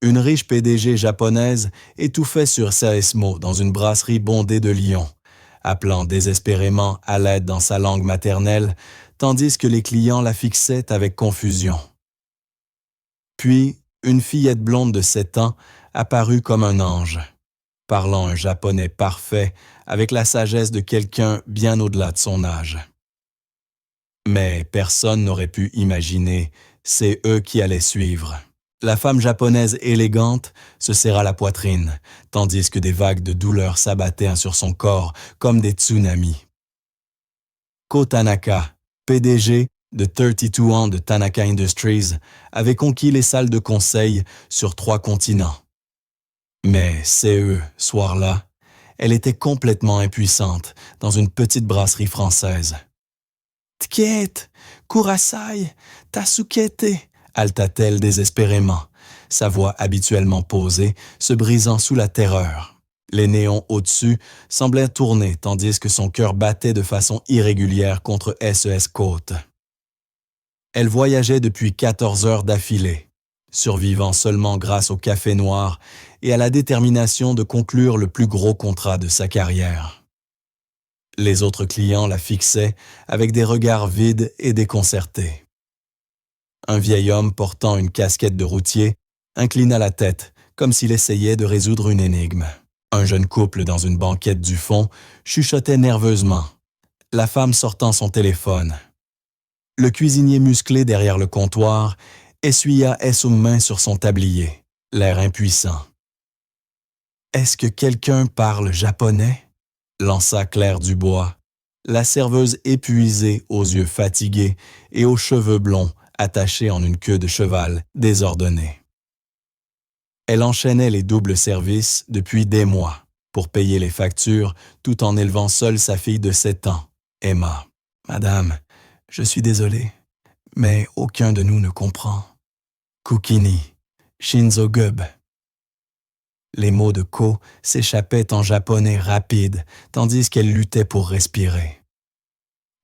Une riche PDG japonaise étouffait sur Saesmo dans une brasserie bondée de lions, appelant désespérément à l'aide dans sa langue maternelle, tandis que les clients la fixaient avec confusion. Puis, une fillette blonde de 7 ans apparut comme un ange, parlant un japonais parfait avec la sagesse de quelqu'un bien au-delà de son âge. Mais personne n'aurait pu imaginer, c'est eux qui allaient suivre. La femme japonaise élégante se serra la poitrine, tandis que des vagues de douleur s'abattaient sur son corps comme des tsunamis. Ko Tanaka, PDG de 32 ans de Tanaka Industries, avait conquis les salles de conseil sur 3 continents. Mais CE, soir-là, elle était complètement impuissante dans une petite brasserie française. « T'quiète, Kurasai, Tasukete » halta-t-elle désespérément, sa voix habituellement posée se brisant sous la terreur. Les néons au-dessus semblaient tourner tandis que son cœur battait de façon irrégulière contre SES Côte. Elle voyageait depuis 14 heures d'affilée, survivant seulement grâce au café noir et à la détermination de conclure le plus gros contrat de sa carrière. Les autres clients la fixaient avec des regards vides et déconcertés. Un vieil homme portant une casquette de routier inclina la tête comme s'il essayait de résoudre une énigme. Un jeune couple dans une banquette du fond chuchotait nerveusement, la femme sortant son téléphone. Le cuisinier musclé derrière le comptoir essuya une main sur son tablier, l'air impuissant. « Est-ce que quelqu'un parle japonais ?» lança Claire Dubois, la serveuse épuisée aux yeux fatigués et aux cheveux blonds attachés en une queue de cheval désordonnée. Elle enchaînait les doubles services depuis des mois pour payer les factures tout en élevant seule sa fille de 7 ans, Emma. « Madame, je suis désolé, mais aucun de nous ne comprend. Kukini, Shinzo Gub. » Les mots de Ko s'échappaient en japonais rapide, tandis qu'elle luttait pour respirer.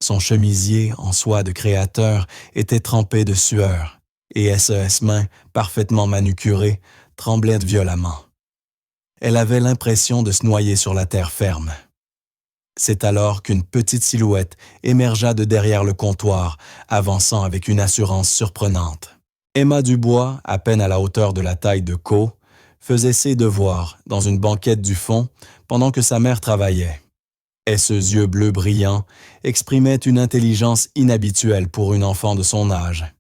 Son chemisier, en soie de créateur, était trempé de sueur, et SES mains, parfaitement manucurées, tremblaient violemment. Elle avait l'impression de se noyer sur la terre ferme. C'est alors qu'une petite silhouette émergea de derrière le comptoir, avançant avec une assurance surprenante. Emma Dubois, à peine à la hauteur de la taille de Ko, faisait ses devoirs dans une banquette du fond pendant que sa mère travaillait. Et ses yeux bleus brillants exprimaient une intelligence inhabituelle pour une enfant de son âge.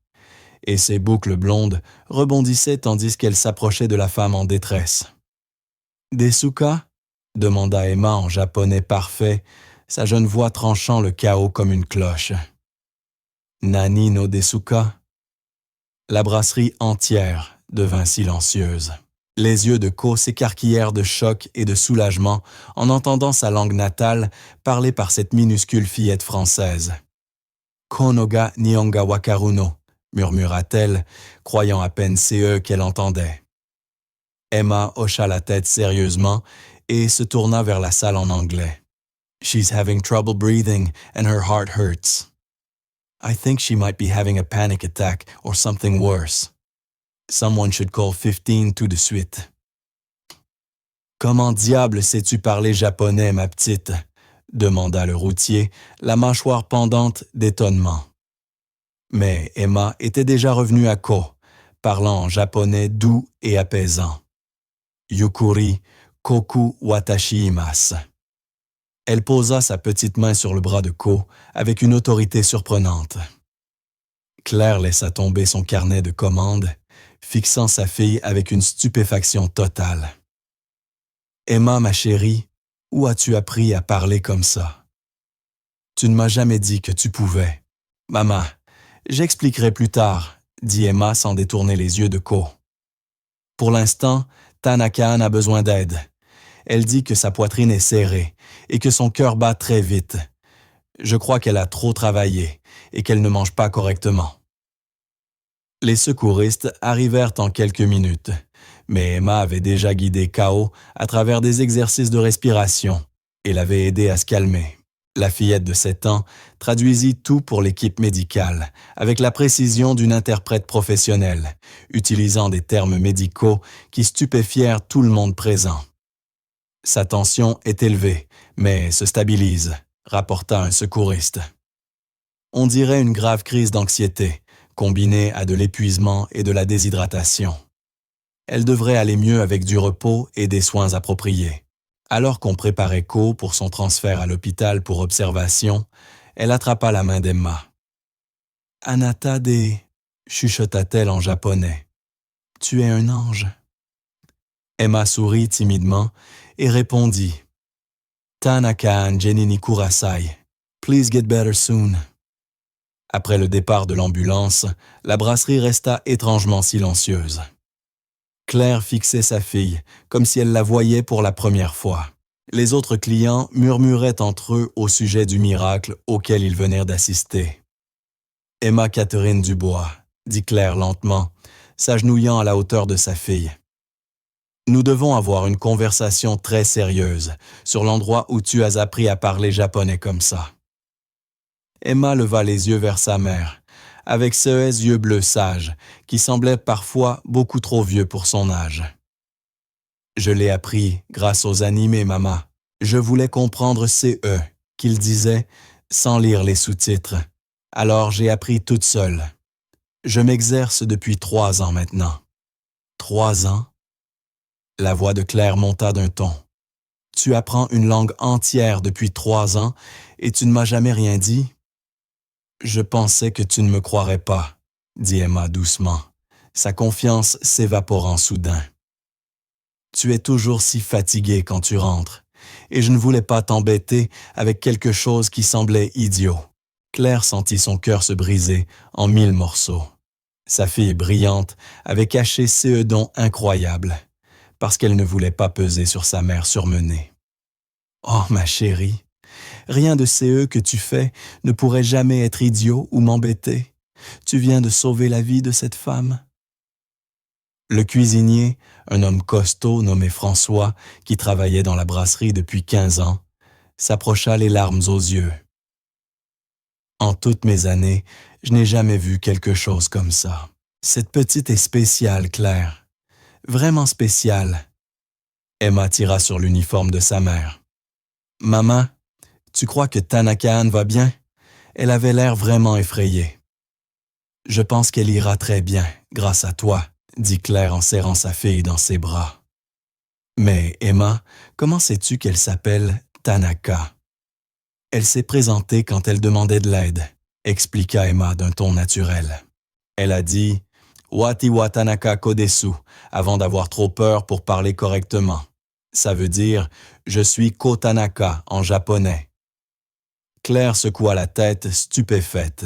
Et ses boucles blondes rebondissaient tandis qu'elle s'approchait de la femme en détresse. « Desuka ?» demanda Emma en japonais parfait, sa jeune voix tranchant le chaos comme une cloche. « Nani no Desuka ?» La brasserie entière devint silencieuse. Les yeux de Ko s'écarquillèrent de choc et de soulagement en entendant sa langue natale parlée par cette minuscule fillette française. « Konoga Nihonga Wakaru no » murmura-t-elle, croyant à peine CE qu'elle entendait. Emma hocha la tête sérieusement et se tourna vers la salle en anglais. « She's having trouble breathing and her heart hurts. I think she might be having a panic attack or something worse. Someone should call 15 tout de suite. »« Comment diable sais-tu parler japonais, ma petite ?» demanda le routier, la mâchoire pendante d'étonnement. Mais Emma était déjà revenue à Ko, parlant en japonais doux et apaisant. « Yukuri, koku watashi imasu. » Elle posa sa petite main sur le bras de Ko avec une autorité surprenante. Claire laissa tomber son carnet de commandes, fixant sa fille avec une stupéfaction totale. « Emma, ma chérie, où as-tu appris à parler comme ça? Tu ne m'as jamais dit que tu pouvais. »« Maman, j'expliquerai plus tard, » dit Emma sans détourner les yeux de Ko. « Pour l'instant, Tanaka a besoin d'aide. Elle dit que sa poitrine est serrée et que son cœur bat très vite. Je crois qu'elle a trop travaillé et qu'elle ne mange pas correctement. » Les secouristes arrivèrent en quelques minutes, mais Emma avait déjà guidé Ko à travers des exercices de respiration et l'avait aidé à se calmer. La fillette de 7 ans traduisit tout pour l'équipe médicale, avec la précision d'une interprète professionnelle, utilisant des termes médicaux qui stupéfièrent tout le monde présent. Sa tension est élevée, mais se stabilise, rapporta un secouriste. On dirait une grave crise d'anxiété, combinée à de l'épuisement et de la déshydratation. Elle devrait aller mieux avec du repos et des soins appropriés. Alors qu'on préparait Co pour son transfert à l'hôpital pour observation, elle attrapa la main d'Emma. « Anata-de » chuchota-t-elle en japonais. « Tu es un ange. » Emma sourit timidement et répondit « Tanaka-an Jenny ni kurasai. Please get better soon. » Après le départ de l'ambulance, la brasserie resta étrangement silencieuse. Claire fixait sa fille, comme si elle la voyait pour la première fois. Les autres clients murmuraient entre eux au sujet du miracle auquel ils venaient d'assister. « Emma Catherine Dubois », dit Claire lentement, s'agenouillant à la hauteur de sa fille. « Nous devons avoir une conversation très sérieuse sur l'endroit où tu as appris à parler japonais comme ça. » Emma leva les yeux vers sa mère, avec ses yeux bleus sages, qui semblaient parfois beaucoup trop vieux pour son âge. « Je l'ai appris grâce aux animés, maman. Je voulais comprendre CE, qu'il disait, sans lire les sous-titres. Alors j'ai appris toute seule. Je m'exerce depuis 3 ans maintenant. » 3 ans? La voix de Claire monta d'un ton. « Tu apprends une langue entière depuis 3 ans et tu ne m'as jamais rien dit? » « Je pensais que tu ne me croirais pas, » dit Emma doucement, sa confiance s'évaporant soudain. « Tu es toujours si fatiguée quand tu rentres, et je ne voulais pas t'embêter avec quelque chose qui semblait idiot. » Claire sentit son cœur se briser en 1000 morceaux. Sa fille brillante avait caché ces dons incroyables, parce qu'elle ne voulait pas peser sur sa mère surmenée. « Oh, ma chérie, rien de CE que tu fais ne pourrait jamais être idiot ou m'embêter. Tu viens de sauver la vie de cette femme. » Le cuisinier, un homme costaud nommé François, qui travaillait dans la brasserie depuis 15 ans, s'approcha les larmes aux yeux. « En toutes mes années, je n'ai jamais vu quelque chose comme ça. Cette petite est spéciale, Claire. Vraiment spéciale. » Emma tira sur l'uniforme de sa mère. « Maman, tu crois que Tanaka-an va bien? » Elle avait l'air vraiment effrayée. « Je pense qu'elle ira très bien, grâce à toi, » dit Claire en serrant sa fille dans ses bras. « Mais Emma, comment sais-tu qu'elle s'appelle Tanaka? » « Elle s'est présentée quand elle demandait de l'aide, » expliqua Emma d'un ton naturel. Elle a dit « Wati wa Tanaka kodesu » avant d'avoir trop peur pour parler correctement. Ça veut dire « Je suis Ko Tanaka » en japonais. Claire secoua la tête, stupéfaite.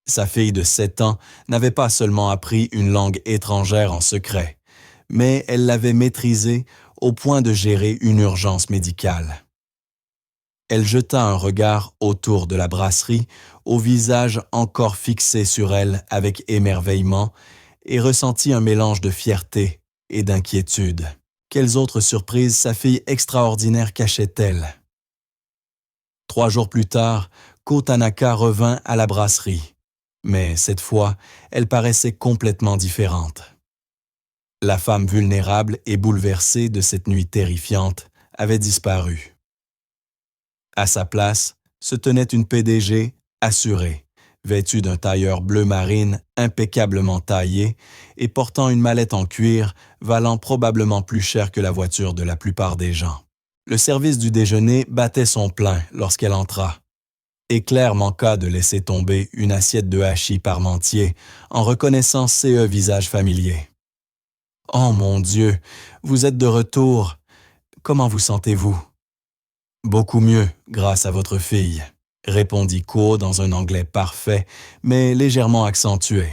Sa fille de 7 ans n'avait pas seulement appris une langue étrangère en secret, mais elle l'avait maîtrisée au point de gérer une urgence médicale. Elle jeta un regard autour de la brasserie, au visage encore fixé sur elle avec émerveillement, et ressentit un mélange de fierté et d'inquiétude. Quelles autres surprises sa fille extraordinaire cachait-elle? 3 jours plus tard, Ko Tanaka revint à la brasserie, mais cette fois, elle paraissait complètement différente. La femme vulnérable et bouleversée de cette nuit terrifiante avait disparu. À sa place, se tenait une PDG assurée, vêtue d'un tailleur bleu marine impeccablement taillé et portant une mallette en cuir valant probablement plus cher que la voiture de la plupart des gens. Le service du déjeuner battait son plein lorsqu'elle entra. Et Claire manqua de laisser tomber une assiette de hachis parmentier en reconnaissant ces visages familiers. « Oh mon Dieu, vous êtes de retour. Comment vous sentez-vous? » « Beaucoup mieux, grâce à votre fille, » répondit Ko dans un anglais parfait, mais légèrement accentué.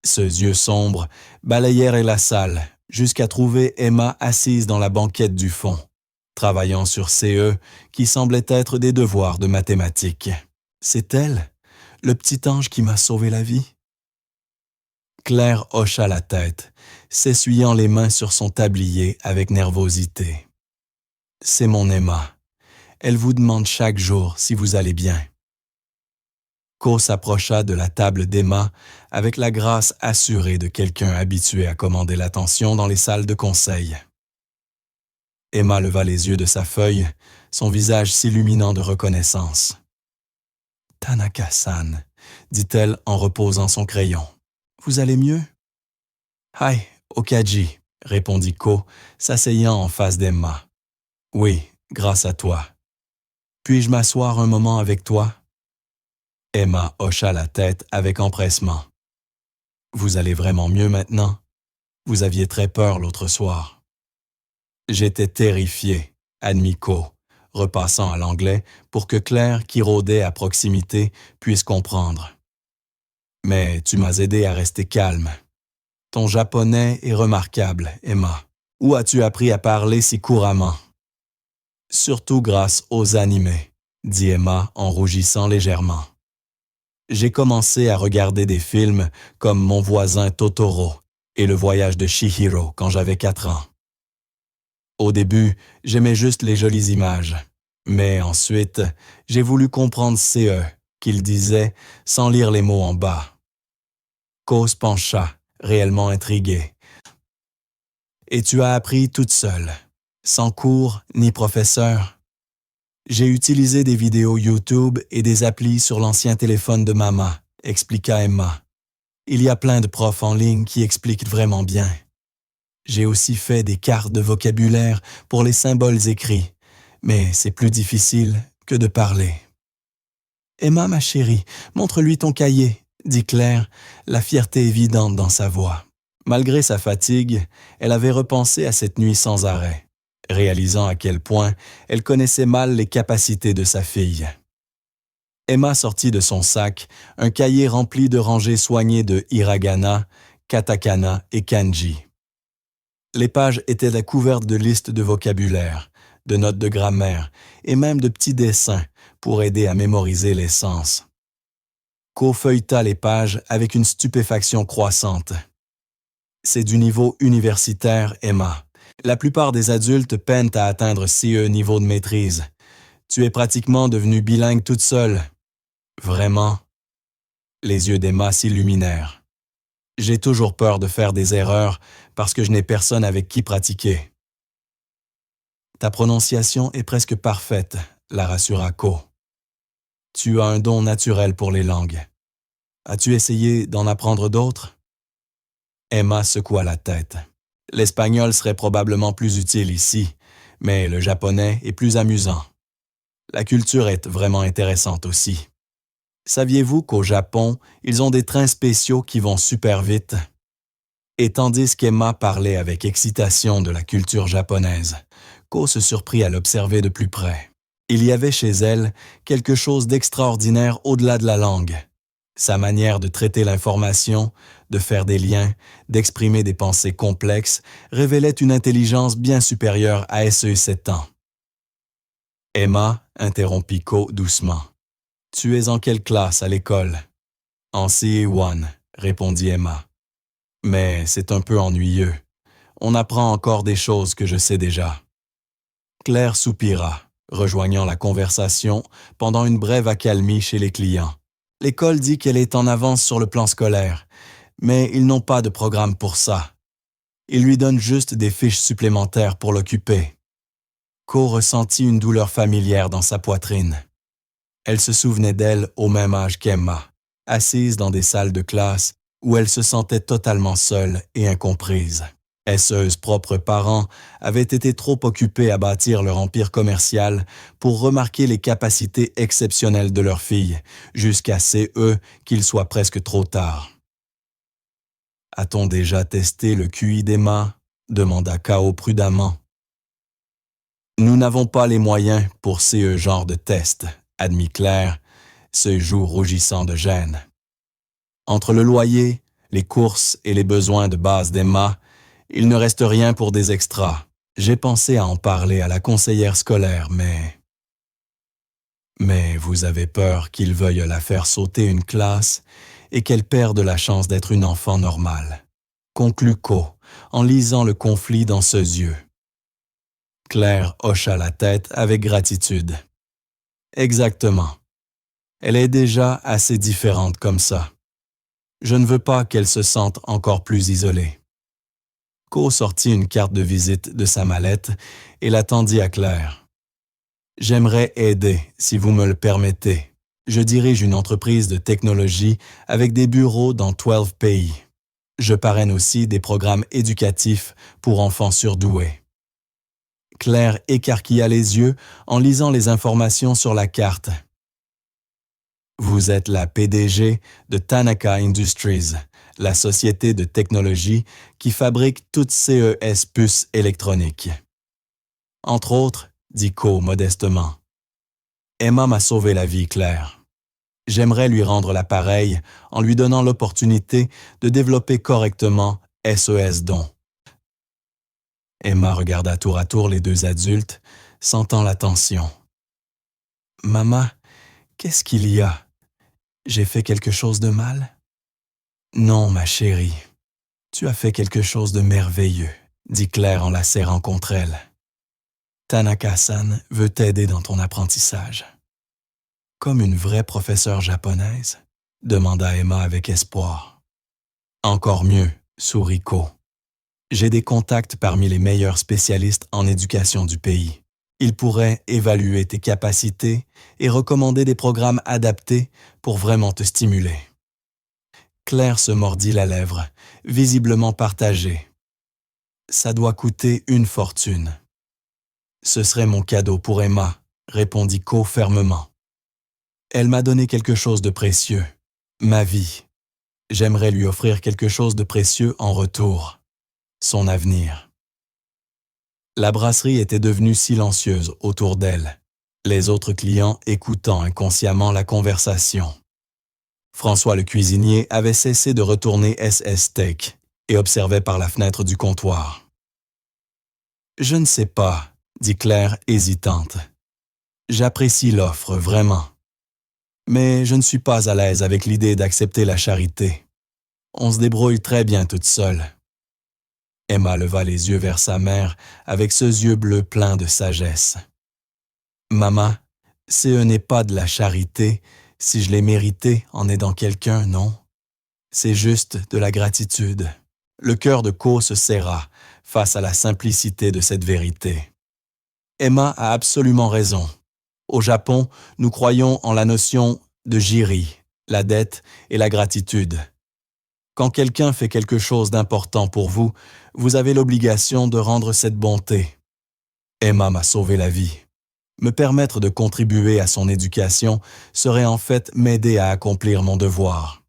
Ses yeux sombres balayèrent la salle jusqu'à trouver Emma assise dans la banquette du fond, travaillant sur CE qui semblaient être des devoirs de mathématiques. « C'est elle, le petit ange qui m'a sauvé la vie? » Claire hocha la tête, s'essuyant les mains sur son tablier avec nervosité. « C'est mon Emma. Elle vous demande chaque jour si vous allez bien. Ko s'approcha de la table d'Emma avec la grâce assurée de quelqu'un habitué à commander l'attention dans les salles de conseil. Emma leva les yeux de sa feuille, son visage s'illuminant de reconnaissance. « Tanaka-san » dit-elle en reposant son crayon. « Vous allez mieux ?»« Hi, Okaji » répondit Ko, s'asseyant en face d'Emma. « Oui, grâce à toi. Puis-je m'asseoir un moment avec toi ?» Emma hocha la tête avec empressement. « Vous allez vraiment mieux maintenant? Vous aviez très peur l'autre soir. » « J'étais terrifié, » admit Ko, repassant à l'anglais pour que Claire, qui rôdait à proximité, puisse comprendre. « Mais tu m'as aidé à rester calme. Ton japonais est remarquable, Emma. Où as-tu appris à parler si couramment? »« Surtout grâce aux animés, » dit Emma en rougissant légèrement. « J'ai commencé à regarder des films comme Mon voisin Totoro et Le voyage de Chihiro quand j'avais 4 ans. Au début, j'aimais juste les jolies images. Mais ensuite, j'ai voulu comprendre CE, qu'il disait, sans lire les mots en bas. » Ko se pencha, réellement intrigué. « Et tu as appris toute seule, sans cours ni professeur? » « J'ai utilisé des vidéos YouTube et des applis sur l'ancien téléphone de Mama, » expliqua Emma. « Il y a plein de profs en ligne qui expliquent vraiment bien. J'ai aussi fait des cartes de vocabulaire pour les symboles écrits, mais c'est plus difficile que de parler. »« Emma, ma chérie, montre-lui ton cahier, » dit Claire, la fierté évidente dans sa voix. Malgré sa fatigue, elle avait repensé à cette nuit sans arrêt, réalisant à quel point elle connaissait mal les capacités de sa fille. Emma sortit de son sac un cahier rempli de rangées soignées de hiragana, katakana et kanji. Les pages étaient couvertes de listes de vocabulaire, de notes de grammaire et même de petits dessins pour aider à mémoriser les sens. Ko feuilleta les pages avec une stupéfaction croissante. « C'est du niveau universitaire, Emma. La plupart des adultes peinent à atteindre CE niveau de maîtrise. Tu es pratiquement devenue bilingue toute seule. »« Vraiment ?» Les yeux d'Emma s'illuminèrent. « J'ai toujours peur de faire des erreurs parce que je n'ai personne avec qui pratiquer. »« Ta prononciation est presque parfaite, » la rassura Ko. « Tu as un don naturel pour les langues. As-tu essayé d'en apprendre d'autres? » Emma secoua la tête. L'espagnol serait probablement plus utile ici, mais le japonais est plus amusant. La culture est vraiment intéressante aussi. Saviez-vous qu'au Japon, ils ont des trains spéciaux qui vont super vite? Et tandis qu'Emma parlait avec excitation de la culture japonaise, Ko se surprit à l'observer de plus près. Il y avait chez elle quelque chose d'extraordinaire au-delà de la langue. Sa manière de traiter l'information, de faire des liens, d'exprimer des pensées complexes révélait une intelligence bien supérieure à SE 7 ans. « Emma, » interrompit Ko doucement. « Tu es en quelle classe à l'école? »« En CE1, » répondit Emma. « Mais c'est un peu ennuyeux. On apprend encore des choses que je sais déjà. » Claire soupira, rejoignant la conversation pendant une brève accalmie chez les clients. L'école dit qu'elle est en avance sur le plan scolaire, mais ils n'ont pas de programme pour ça. Ils lui donnent juste des fiches supplémentaires pour l'occuper. Ko ressentit une douleur familière dans sa poitrine. Elle se souvenait d'elle au même âge qu'Emma, assise dans des salles de classe où elle se sentait totalement seule et incomprise. SE's propres parents avaient été trop occupés à bâtir leur empire commercial pour remarquer les capacités exceptionnelles de leur fille, jusqu'à CE qu'il soit presque trop tard. « A-t-on déjà testé le QI d'Emma ?» demanda Kao prudemment. « Nous n'avons pas les moyens pour ce genre de test, » admit Claire, ses joues rougissant de gêne. Entre le loyer, les courses et les besoins de base d'Emma, il ne reste rien pour des extras. J'ai pensé à en parler à la conseillère scolaire, mais... Mais vous avez peur qu'il veuille la faire sauter une classe et qu'elle perde la chance d'être une enfant normale. Conclut Ko, en lisant le conflit dans ses yeux. Claire hocha la tête avec gratitude. Exactement. Elle est déjà assez différente comme ça. Je ne veux pas qu'elle se sente encore plus isolée. Co sortit une carte de visite de sa mallette et la tendit à Claire. J'aimerais aider, si vous me le permettez. Je dirige une entreprise de technologie avec des bureaux dans 12 pays. Je parraine aussi des programmes éducatifs pour enfants surdoués. Claire écarquilla les yeux en lisant les informations sur la carte. Vous êtes la PDG de Tanaka Industries, la société de technologie qui fabrique toutes CES puces électroniques. Entre autres, dit Co modestement. Emma m'a sauvé la vie, Claire. J'aimerais lui rendre l'appareil en lui donnant l'opportunité de développer correctement SES Don. Emma regarda tour à tour les deux adultes, sentant la tension. « Maman, qu'est-ce qu'il y a? J'ai fait quelque chose de mal? » « Non, ma chérie. Tu as fait quelque chose de merveilleux, » dit Claire en la serrant contre elle. « Tanaka-san veut t'aider dans ton apprentissage. » « Comme une vraie professeure japonaise? » demanda Emma avec espoir. « Encore mieux, » sourit Co. « J'ai des contacts parmi les meilleurs spécialistes en éducation du pays. Ils pourraient évaluer tes capacités et recommander des programmes adaptés pour vraiment te stimuler. » Claire se mordit la lèvre, visiblement partagée. « Ça doit coûter une fortune. »« Ce serait mon cadeau pour Emma, » répondit Co fermement. Elle m'a donné quelque chose de précieux, ma vie. J'aimerais lui offrir quelque chose de précieux en retour, son avenir. La brasserie était devenue silencieuse autour d'elle, les autres clients écoutant inconsciemment la conversation. François le cuisinier avait cessé de retourner SS Steak et observait par la fenêtre du comptoir. « Je ne sais pas, » dit Claire hésitante. « J'apprécie l'offre, vraiment. Mais je ne suis pas à l'aise avec l'idée d'accepter la charité. On se débrouille très bien toute seule. » Emma leva les yeux vers sa mère avec ce yeux bleus plein de sagesse. « Maman, ce n'est pas de la charité si je l'ai mérité en aidant quelqu'un, non? C'est juste de la gratitude. » Le cœur de Co se serra face à la simplicité de cette vérité. Emma a absolument raison. Au Japon, nous croyons en la notion de jiri, la dette et la gratitude. Quand quelqu'un fait quelque chose d'important pour vous, vous avez l'obligation de rendre cette bonté. Emma m'a sauvé la vie. Me permettre de contribuer à son éducation serait en fait m'aider à accomplir mon devoir.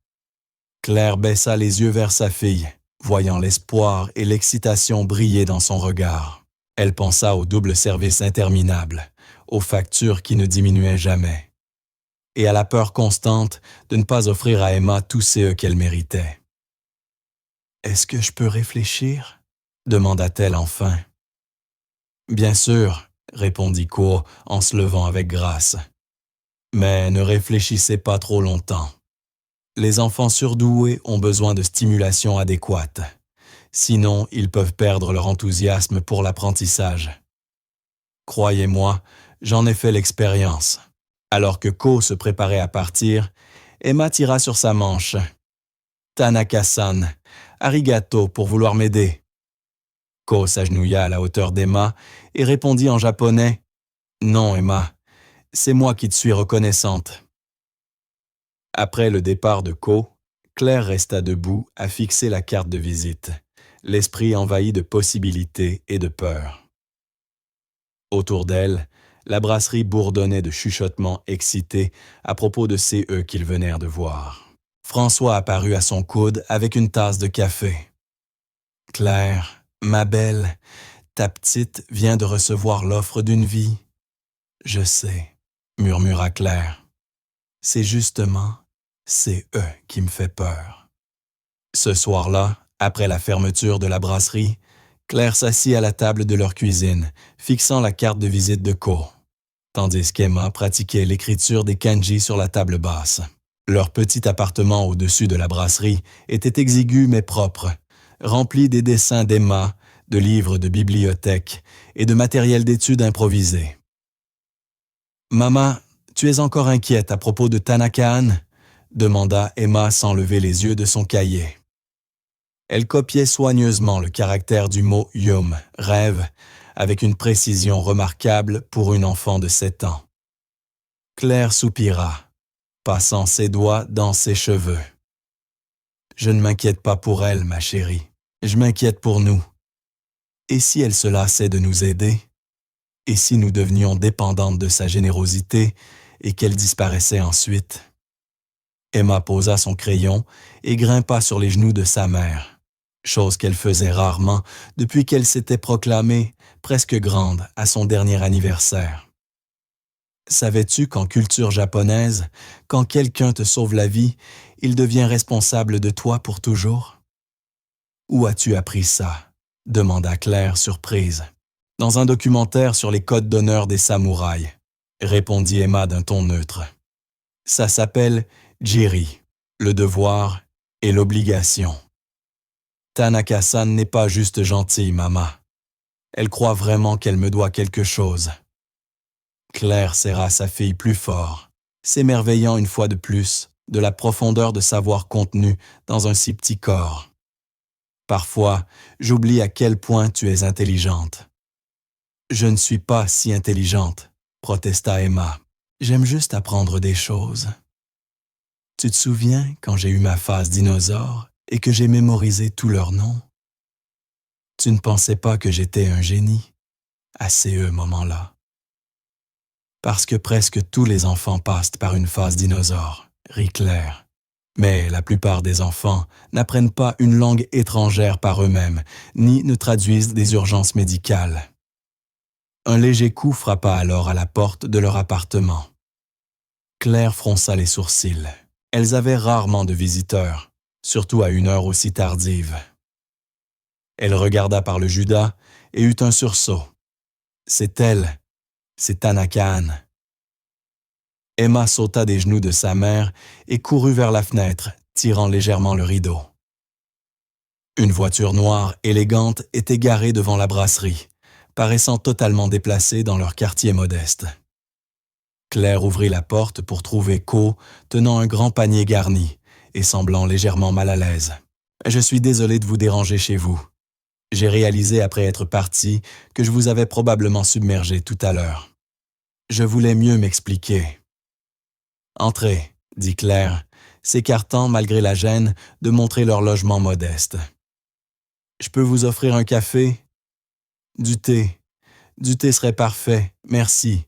Claire baissa les yeux vers sa fille, voyant l'espoir et l'excitation briller dans son regard. Elle pensa au double service interminable, aux factures qui ne diminuaient jamais, et à la peur constante de ne pas offrir à Emma tout ce qu'elle méritait. « Est-ce que je peux réfléchir? » demanda-t-elle enfin. « Bien sûr, » répondit Co en se levant avec grâce. « Mais ne réfléchissez pas trop longtemps. Les enfants surdoués ont besoin de stimulation adéquate. Sinon, ils peuvent perdre leur enthousiasme pour l'apprentissage. Croyez-moi, j'en ai fait l'expérience. » Alors que Co se préparait à partir, Emma tira sur sa manche. « Tanaka-san, arigato pour vouloir m'aider. » Co s'agenouilla à la hauteur d'Emma et répondit en japonais « Non, Emma, c'est moi qui te suis reconnaissante. » Après le départ de Co, Claire resta debout à fixer la carte de visite, l'esprit envahi de possibilités et de peur. Autour d'elle, la brasserie bourdonnait de chuchotements excités à propos de CE qu'ils venèrent de voir. François apparut à son coude avec une tasse de café. « Claire, ma belle, ta petite vient de recevoir l'offre d'une vie. »« Je sais, » murmura Claire. « C'est justement CE qui me fait peur. » Ce soir-là, après la fermeture de la brasserie, Claire s'assit à la table de leur cuisine, fixant la carte de visite de Co, tandis qu'Emma pratiquait l'écriture des kanji sur la table basse. Leur petit appartement au-dessus de la brasserie était exigu mais propre, rempli des dessins d'Emma, de livres de bibliothèque et de matériel d'études improvisé. « Maman, tu es encore inquiète à propos de Tanakaan ?» demanda Emma sans lever les yeux de son cahier. Elle copiait soigneusement le caractère du mot « yum », rêve, avec une précision remarquable pour une enfant de 7 ans. Claire soupira, passant ses doigts dans ses cheveux. « Je ne m'inquiète pas pour elle, ma chérie. Je m'inquiète pour nous. Et si elle se lassait de nous aider? Et si nous devenions dépendantes de sa générosité et qu'elle disparaissait ensuite? » Emma posa son crayon et grimpa sur les genoux de sa mère, chose qu'elle faisait rarement depuis qu'elle s'était proclamée presque grande à son dernier anniversaire. « Savais-tu qu'en culture japonaise, quand quelqu'un te sauve la vie, il devient responsable de toi pour toujours? »« Où as-tu appris ça? » demanda Claire surprise. « Dans un documentaire sur les codes d'honneur des samouraïs, » répondit Emma d'un ton neutre. « Ça s'appelle Jiri, le devoir et l'obligation. Tanaka-san n'est pas juste gentille, maman. Elle croit vraiment qu'elle me doit quelque chose. » Claire serra sa fille plus fort, s'émerveillant une fois de plus de la profondeur de savoir contenu dans un si petit corps. « Parfois, j'oublie à quel point tu es intelligente. »« Je ne suis pas si intelligente, » protesta Emma. « J'aime juste apprendre des choses. » « Tu te souviens quand j'ai eu ma phase dinosaure et que j'ai mémorisé tous leurs noms? Tu ne pensais pas que j'étais un génie à ce moment-là. Parce que presque tous les enfants passent par une phase dinosaure, rit Claire. Mais la plupart des enfants n'apprennent pas une langue étrangère par eux-mêmes, ni ne traduisent des urgences médicales. Un léger coup frappa alors à la porte de leur appartement. Claire fronça les sourcils. Elles avaient rarement de visiteurs, surtout à une heure aussi tardive. Elle regarda par le judas et eut un sursaut. C'est elle, c'est Tanakaan. Emma sauta des genoux de sa mère et courut vers la fenêtre, tirant légèrement le rideau. Une voiture noire élégante était garée devant la brasserie, paraissant totalement déplacée dans leur quartier modeste. Claire ouvrit la porte pour trouver Ko tenant un grand panier garni et semblant légèrement mal à l'aise. « Je suis désolé de vous déranger chez vous. J'ai réalisé après être parti que je vous avais probablement submergé tout à l'heure. Je voulais mieux m'expliquer. »« Entrez, » dit Claire, s'écartant malgré la gêne de montrer leur logement modeste. « Je peux vous offrir un café? »« Du thé. Du thé serait parfait, merci. »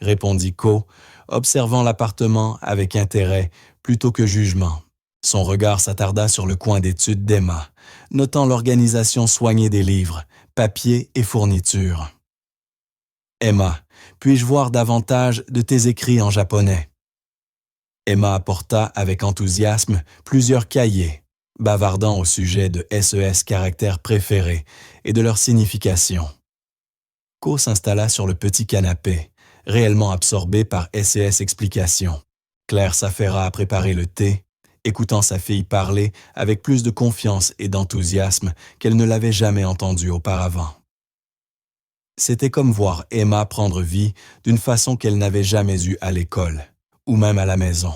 répondit Ko, observant l'appartement avec intérêt plutôt que jugement. Son regard s'attarda sur le coin d'étude d'Emma, notant l'organisation soignée des livres, papiers et fournitures. « Emma, puis-je voir davantage de tes écrits en japonais? » Emma apporta avec enthousiasme plusieurs cahiers, bavardant au sujet de SES caractères préférés et de leur signification. Ko s'installa sur le petit canapé, réellement absorbé par SES explications. Claire s'affaira à préparer le thé, écoutant sa fille parler avec plus de confiance et d'enthousiasme qu'elle ne l'avait jamais entendu auparavant. C'était comme voir Emma prendre vie d'une façon qu'elle n'avait jamais eue à l'école, ou même à la maison.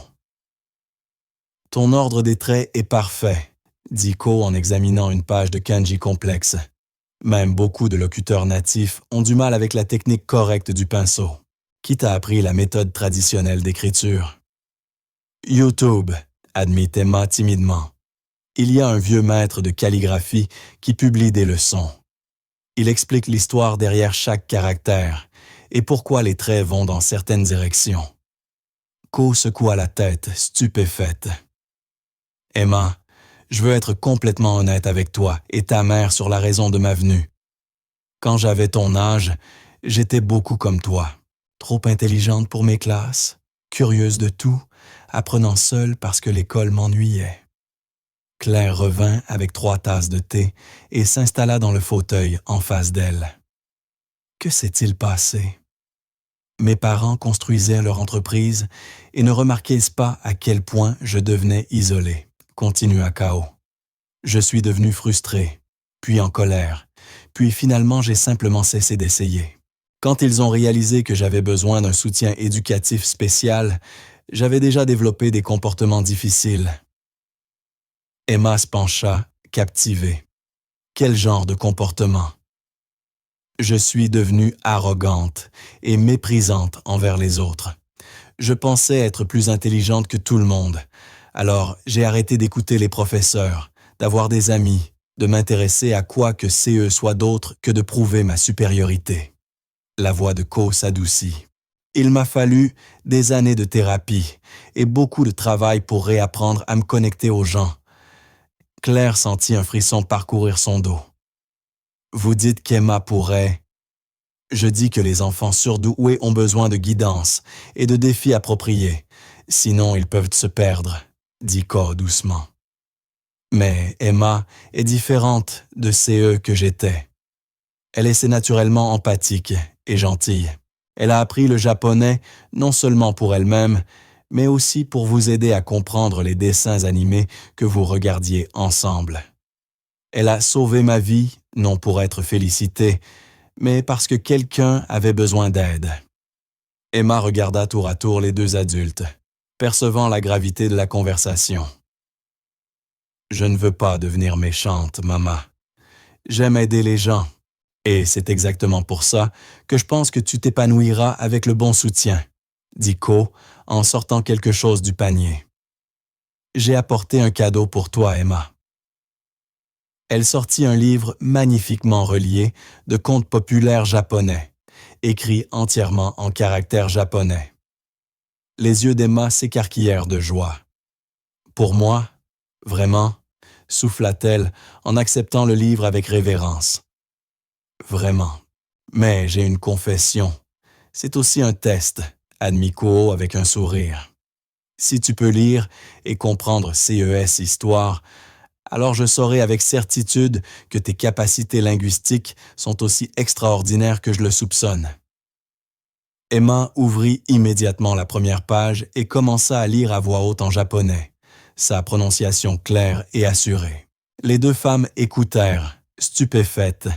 « Ton ordre des traits est parfait, » dit Ko en examinant une page de kanji complexe. Même beaucoup de locuteurs natifs ont du mal avec la technique correcte du pinceau. Qui t'a appris la méthode traditionnelle d'écriture? YouTube, admit Emma timidement. Il y a un vieux maître de calligraphie qui publie des leçons. Il explique l'histoire derrière chaque caractère et pourquoi les traits vont dans certaines directions. Ko secoua la tête, stupéfaite. Emma, je veux être complètement honnête avec toi et ta mère sur la raison de ma venue. Quand j'avais ton âge, j'étais beaucoup comme toi. Trop intelligente pour mes classes, curieuse de tout, apprenant seule parce que l'école m'ennuyait. Claire revint avec 3 tasses de thé et s'installa dans le fauteuil en face d'elle. Que s'est-il passé? Mes parents construisaient leur entreprise et ne remarquaient pas à quel point je devenais isolé, continua Kao. Je suis devenu frustré, puis en colère, puis finalement j'ai simplement cessé d'essayer. Quand ils ont réalisé que j'avais besoin d'un soutien éducatif spécial, j'avais déjà développé des comportements difficiles. Emma se pencha, captivée. Quel genre de comportement? Je suis devenue arrogante et méprisante envers les autres. Je pensais être plus intelligente que tout le monde. Alors, j'ai arrêté d'écouter les professeurs, d'avoir des amis, de m'intéresser à quoi que CE soit d'autre que de prouver ma supériorité. La voix de Ko s'adoucit. Il m'a fallu des années de thérapie et beaucoup de travail pour réapprendre à me connecter aux gens. Claire sentit un frisson parcourir son dos. Vous dites qu'Emma pourrait... Je dis que les enfants surdoués ont besoin de guidance et de défis appropriés, sinon ils peuvent se perdre, dit Ko doucement. Mais Emma est différente de CE que j'étais. Elle est naturellement empathique et gentille. Elle a appris le japonais non seulement pour elle-même, mais aussi pour vous aider à comprendre les dessins animés que vous regardiez ensemble. Elle a sauvé ma vie, non pour être félicitée, mais parce que quelqu'un avait besoin d'aide. Emma regarda tour à tour les deux adultes, percevant la gravité de la conversation. Je ne veux pas devenir méchante, maman. J'aime aider les gens, et c'est exactement pour ça que je pense que tu t'épanouiras avec le bon soutien, dit Ko en sortant quelque chose du panier. J'ai apporté un cadeau pour toi, Emma. Elle sortit un livre magnifiquement relié de contes populaires japonais, écrit entièrement en caractères japonais. Les yeux d'Emma s'écarquillèrent de joie. Pour moi, vraiment, souffla-t-elle en acceptant le livre avec révérence. Vraiment. Mais j'ai une confession. C'est aussi un test, admit Ko avec un sourire. Si tu peux lire et comprendre CES Histoire, alors je saurai avec certitude que tes capacités linguistiques sont aussi extraordinaires que je le soupçonne. Emma ouvrit immédiatement la première page et commença à lire à voix haute en japonais, sa prononciation claire et assurée. Les deux femmes écoutèrent, stupéfaites,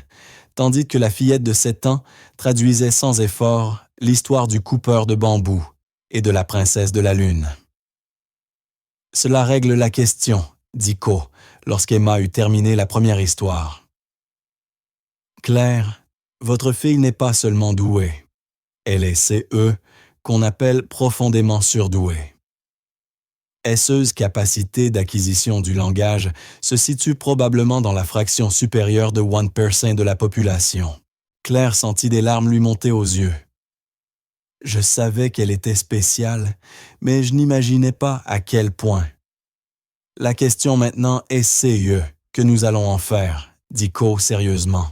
tandis que la fillette de 7 ans traduisait sans effort l'histoire du coupeur de bambou et de la princesse de la lune. « Cela règle la question », dit Ko, lorsqu'Emma eut terminé la première histoire. « Claire, votre fille n'est pas seulement douée. Elle est CE, qu'on appelle profondément surdouée. Esseuse capacité d'acquisition du langage se situe probablement dans la fraction supérieure de 1% de la population. » Claire sentit des larmes lui monter aux yeux. Je savais qu'elle était spéciale, mais je n'imaginais pas à quel point. La question maintenant est CE, que nous allons en faire, dit Ko sérieusement.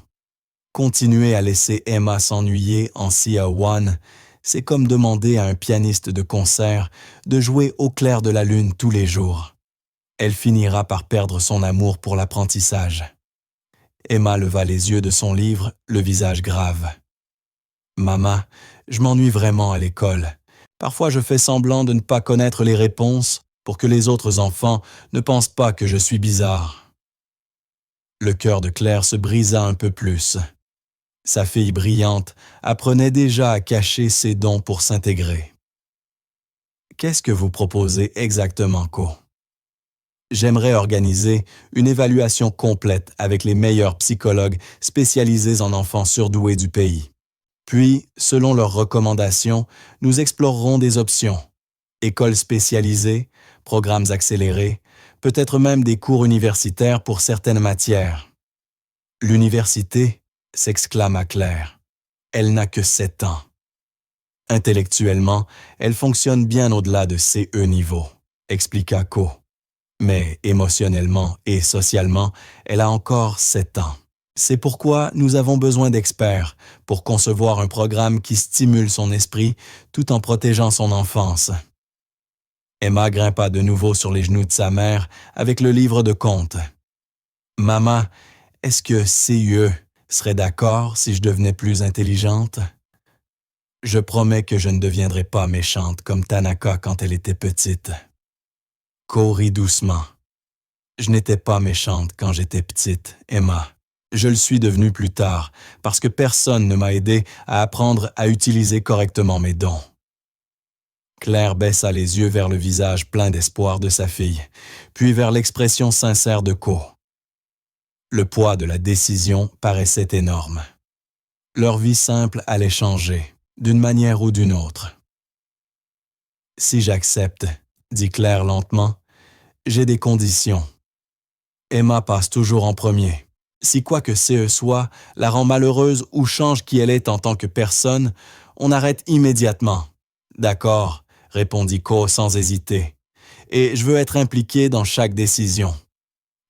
Continuer à laisser Emma s'ennuyer en CA1, c'est comme demander à un pianiste de concert de jouer au clair de la lune tous les jours. Elle finira par perdre son amour pour l'apprentissage. Emma leva les yeux de son livre, le visage grave. « Maman, je m'ennuie vraiment à l'école. Parfois je fais semblant de ne pas connaître les réponses pour que les autres enfants ne pensent pas que je suis bizarre. » Le cœur de Claire se brisa un peu plus. Sa fille brillante apprenait déjà à cacher ses dons pour s'intégrer. « Qu'est-ce que vous proposez exactement, Ko? » J'aimerais organiser une évaluation complète avec les meilleurs psychologues spécialisés en enfants surdoués du pays. Puis, selon leurs recommandations, nous explorerons des options. Écoles spécialisées, programmes accélérés, peut-être même des cours universitaires pour certaines matières. « L'université ?» s'exclama Claire. Elle n'a que 7 ans. Intellectuellement, elle fonctionne bien au-delà de CE niveau, expliqua Ko. Mais émotionnellement et socialement, elle a encore 7 ans. C'est pourquoi nous avons besoin d'experts pour concevoir un programme qui stimule son esprit tout en protégeant son enfance. Emma grimpa de nouveau sur les genoux de sa mère avec le livre de contes. « Maman, est-ce que CE serait d'accord si je devenais plus intelligente? Je promets que je ne deviendrai pas méchante comme Tanaka quand elle était petite. » Ko rit doucement. « Je n'étais pas méchante quand j'étais petite, Emma. Je le suis devenu plus tard, parce que personne ne m'a aidé à apprendre à utiliser correctement mes dons. Claire baissa les yeux vers le visage plein d'espoir de sa fille, puis vers l'expression sincère de Ko. Le poids de la décision paraissait énorme. Leur vie simple allait changer, d'une manière ou d'une autre. « Si j'accepte, » dit Claire lentement, « j'ai des conditions. Emma passe toujours en premier. Si quoi que CE soit la rend malheureuse ou change qui elle est en tant que personne, on arrête immédiatement. »« D'accord, » répondit Ko sans hésiter. « Et je veux être impliqué dans chaque décision.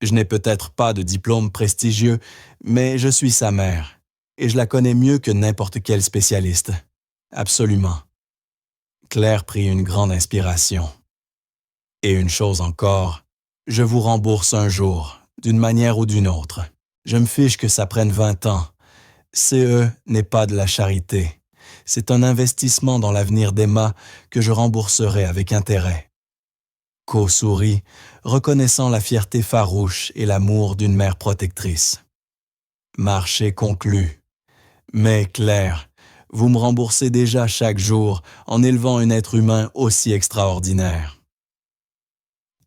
Je n'ai peut-être pas de diplôme prestigieux, mais je suis sa mère, et je la connais mieux que n'importe quel spécialiste. Absolument. » Claire prit une grande inspiration. « Et une chose encore, je vous rembourse un jour, d'une manière ou d'une autre. Je me fiche que ça prenne 20 ans. CE n'est pas de la charité. C'est un investissement dans l'avenir d'Emma que je rembourserai avec intérêt. » Ko sourit, reconnaissant la fierté farouche et l'amour d'une mère protectrice. « Marché conclu. Mais Claire, vous me remboursez déjà chaque jour en élevant un être humain aussi extraordinaire. »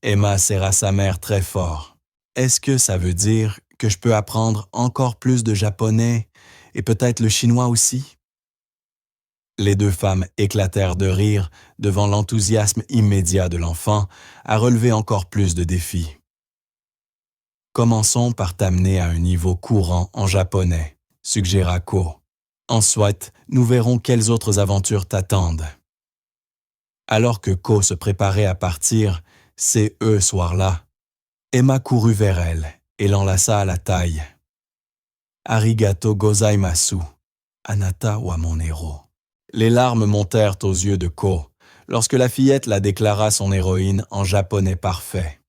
Emma serra sa mère très fort. « Est-ce que ça veut dire que je peux apprendre encore plus de japonais et peut-être le chinois aussi? » Les deux femmes éclatèrent de rire devant l'enthousiasme immédiat de l'enfant à relever encore plus de défis. « Commençons par t'amener à un niveau courant en japonais, » suggéra Ko. « Ensuite, nous verrons quelles autres aventures t'attendent. » Alors que Ko se préparait à partir, soir-là, Emma courut vers elle et l'enlaça à la taille. « Arigato gozaimasu, anata wa mon héros. » Les larmes montèrent aux yeux de Ko lorsque la fillette la déclara son héroïne en japonais parfait.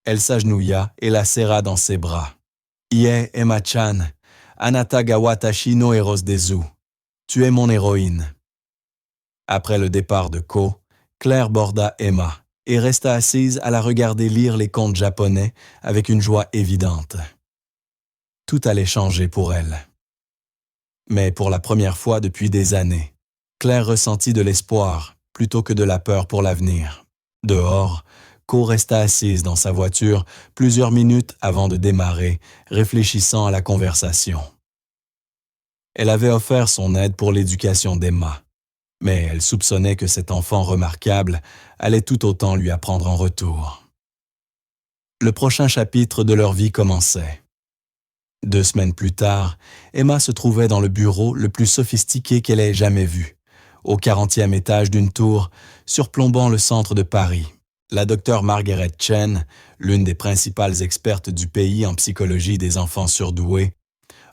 Elle s'agenouilla et la serra dans ses bras. « Ie, Emma-chan, anata ga watashi no héros desu. Tu es mon héroïne. » Après le départ de Ko, Claire borda Emma et resta assise à la regarder lire les contes japonais avec une joie évidente. Tout allait changer pour elle. Mais pour la première fois depuis des années, Claire ressentit de l'espoir plutôt que de la peur pour l'avenir. Dehors, Ko resta assise dans sa voiture plusieurs minutes avant de démarrer, réfléchissant à la conversation. Elle avait offert son aide pour l'éducation d'Emma, mais elle soupçonnait que cet enfant remarquable allait tout autant lui apprendre en retour. Le prochain chapitre de leur vie commençait. 2 semaines plus tard, Emma se trouvait dans le bureau le plus sophistiqué qu'elle ait jamais vu, au 40e étage d'une tour surplombant le centre de Paris. La docteure Margaret Chen, l'une des principales expertes du pays en psychologie des enfants surdoués,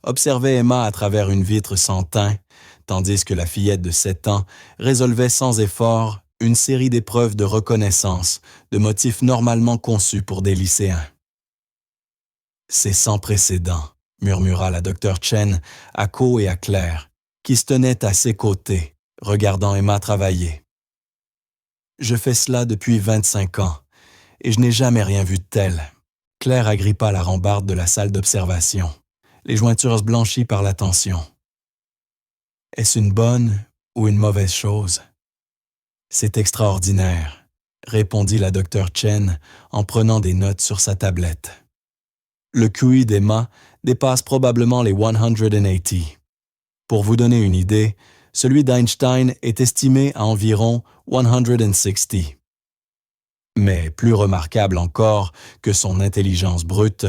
observait Emma à travers une vitre sans teint, tandis que la fillette de 7 ans résolvait sans effort une série d'épreuves de reconnaissance, de motifs normalement conçus pour des lycéens. « C'est sans précédent », murmura la docteure Chen à Ko et à Claire, qui se tenaient à ses côtés, regardant Emma travailler. « Je fais cela depuis 25 ans, et je n'ai jamais rien vu de tel. » Claire agrippa la rambarde de la salle d'observation, les jointures blanchies par la tension. « Est-ce une bonne ou une mauvaise chose? »« C'est extraordinaire, » répondit la docteure Chen en prenant des notes sur sa tablette. Le QI d'Emma dépasse probablement les 180. Pour vous donner une idée, celui d'Einstein est estimé à environ 160. Mais plus remarquable encore que son intelligence brute,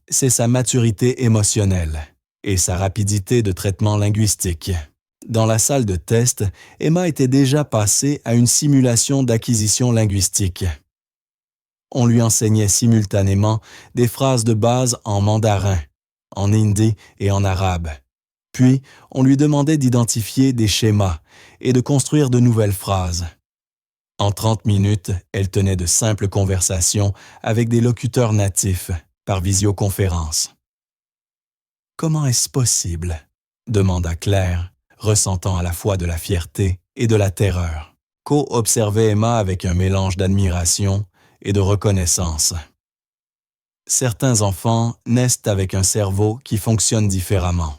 c'est sa maturité émotionnelle et sa rapidité de traitement linguistique. Dans la salle de test, Emma était déjà passée à une simulation d'acquisition linguistique. On lui enseignait simultanément des phrases de base en mandarin, en hindi et en arabe. Puis, on lui demandait d'identifier des schémas et de construire de nouvelles phrases. En 30 minutes, elle tenait de simples conversations avec des locuteurs natifs par visioconférence. « Comment est-ce possible ?» demanda Claire, ressentant à la fois de la fierté et de la terreur. Ko observait Emma avec un mélange d'admiration et de reconnaissance. Certains enfants naissent avec un cerveau qui fonctionne différemment.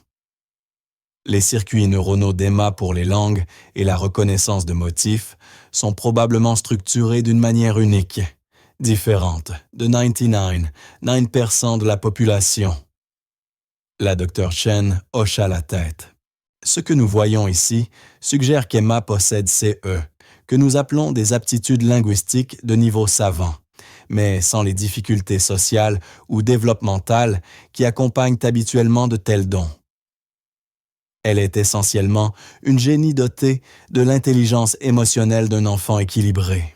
Les circuits neuronaux d'Emma pour les langues et la reconnaissance de motifs sont probablement structurés d'une manière unique, différente de 9% de la population. La Dr Chen hocha la tête. Ce que nous voyons ici suggère qu'Emma possède CE, que nous appelons des aptitudes linguistiques de niveau savant, mais sans les difficultés sociales ou développementales qui accompagnent habituellement de tels dons. Elle est essentiellement une génie dotée de l'intelligence émotionnelle d'un enfant équilibré.